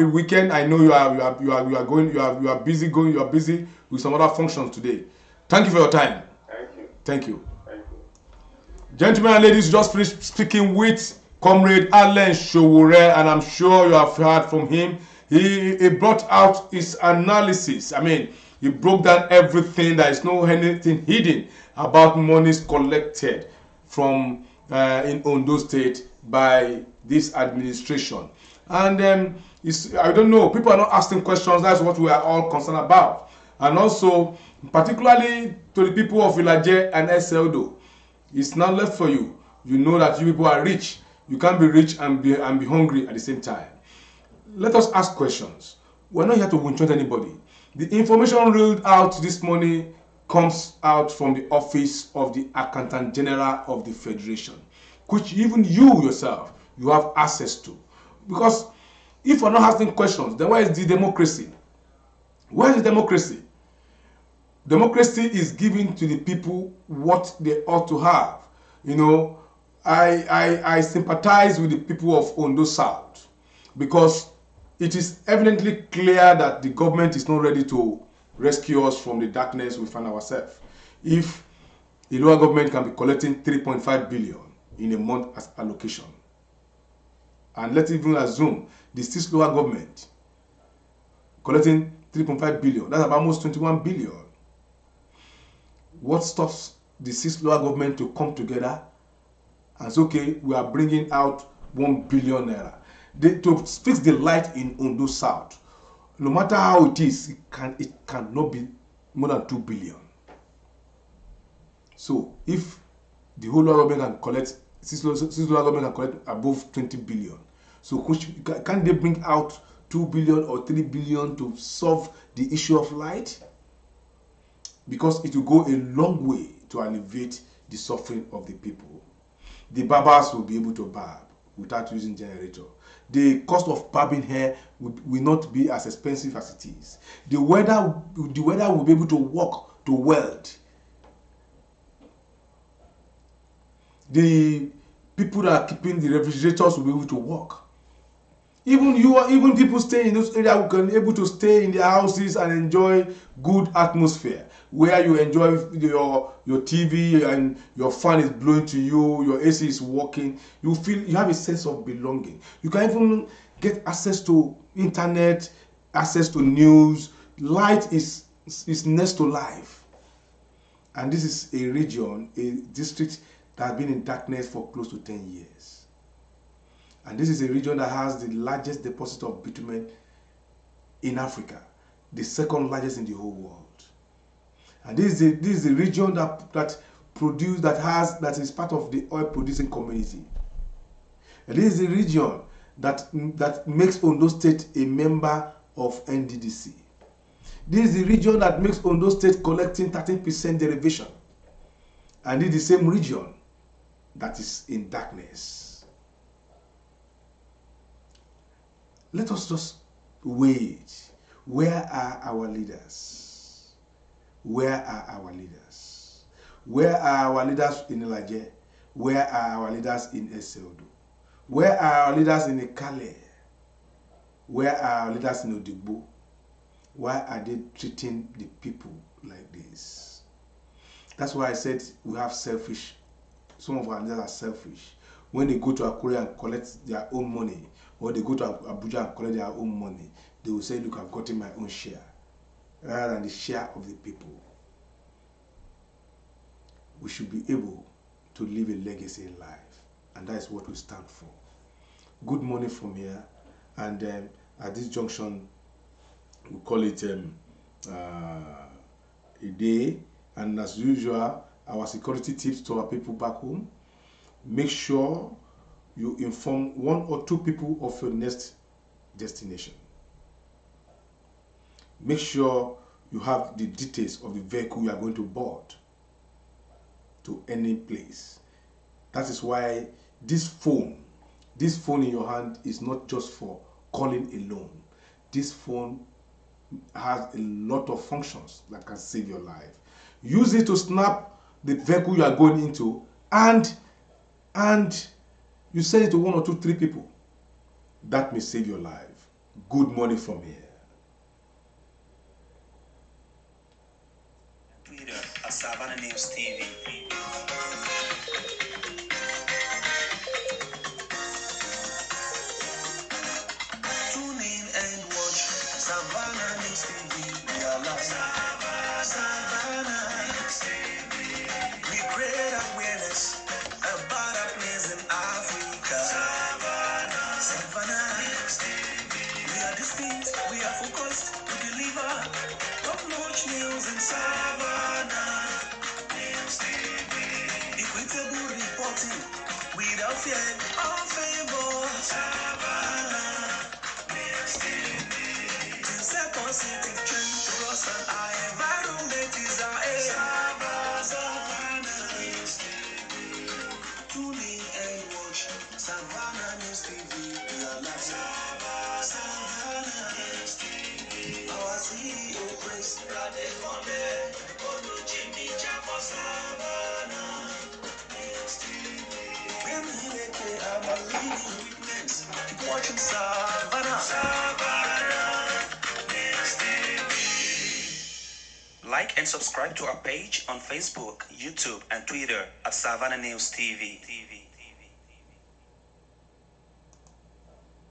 weekend. I know you are busy with some other functions today. Thank you for your time. Thank you. Gentlemen and ladies, just finished speaking with Comrade Allen Showore, and I'm sure you have heard from him. He brought out his analysis. I mean, he broke down everything. There is no anything hidden about monies collected from in Ondo State by this administration. And I don't know, people are not asking questions. That's what we are all concerned about. And also, particularly to the people of Ilaje and Eseldo, it's not left for you. You know that you people are rich. You can't be rich and be hungry at the same time. Let us ask questions. We're not here to winch anybody. The information reeled out this morning comes out from the office of the Accountant General of the Federation, which even you yourself, you have access to. Because if we're not asking questions, then where is the democracy? Where is the democracy? Democracy is giving to the people what they ought to have. You know, I sympathize with the people of Ondo South, because it is evidently clear that the government is not ready to rescue us from the darkness we find ourselves. If the lower government can be collecting 3.5 billion in a month as allocation, and let's even assume the six lower government collecting 3.5 billion, that's about almost 21 billion. What stops the six lower government to come together and say, okay, we are bringing out 1 billion naira? To fix the light in Ondo South, no matter how it is, it cannot be more than 2 billion. So if the whole lower government can collect, six lower government can collect above 20 billion, so can they bring out 2 billion or 3 billion to solve the issue of light? Because it will go a long way to alleviate the suffering of the people. The barbers will be able to barb without using generator. The cost of barbing hair will not be as expensive as it is. The weather will be able to walk to weld. The people that are keeping the refrigerators will be able to work. Even people staying in those areas can be able to stay in their houses and enjoy good atmosphere, where you enjoy your TV and your fan is blowing to you, your AC is working. You feel you have a sense of belonging. You can even get access to internet, access to news. Light is next to life. And this is a region, a district that has been in darkness for close to 10 years. And this is a region that has the largest deposit of bitumen in Africa, the second largest in the whole world. And this is the region that is part of the oil producing community. And this is the region that makes Ondo State a member of NDDC. This is the region that makes Ondo State collecting 13% derivation. And it is the same region that is in darkness. Let us just wait. Where are our leaders? Where are our leaders? Where are our leaders in Ilaje? Where are our leaders in Eseldo? Where are our leaders in Ikale? Where are our leaders in Odigbo? Why are they treating the people like this? That's why I said we have selfish. Some of our leaders are selfish. When they go to Akure and collect their own money, or they go to Abuja and collect their own money, they will say, look, I've gotten my own share, rather than the share of the people. We should be able to leave a legacy in life, and that is what we stand for. Good morning from here, and at this junction, we call it a day, and as usual, our security tips to our people back home: make sure you inform one or two people of your next destination. Make sure you have the details of the vehicle you are going to board to any place. That is why this phone This phone in your hand is not just for calling alone. This phone has a lot of functions that can save your life. Use it to snap the vehicle you are going into, and you send it to 1 or 2, 3 people. That may save your life. Good morning from here. Twitter at Savannah News TV. Tune in and watch Savannah News TV. We are live. Savannah News TV. We create awareness about our place in Africa. Savannah News TV. We are distinct, we are focused, we deliver top-notch news in Savannah News TV. Equitable reporting without fear or favor. Savannah News TV. To set positive change to us and our environment is our aim. Savannah News TV. Tune in and watch Savannah News TV. We are live. Savannah News TV. Our CEO praise Brade Fonde. Olu Jimmy Jaffa. Savannah News TV. When we make it, I'm a leading witness. Keep watching Savannah. Savannah News TV. Like and subscribe to our page on Facebook, YouTube, and Twitter at Savannah News TV.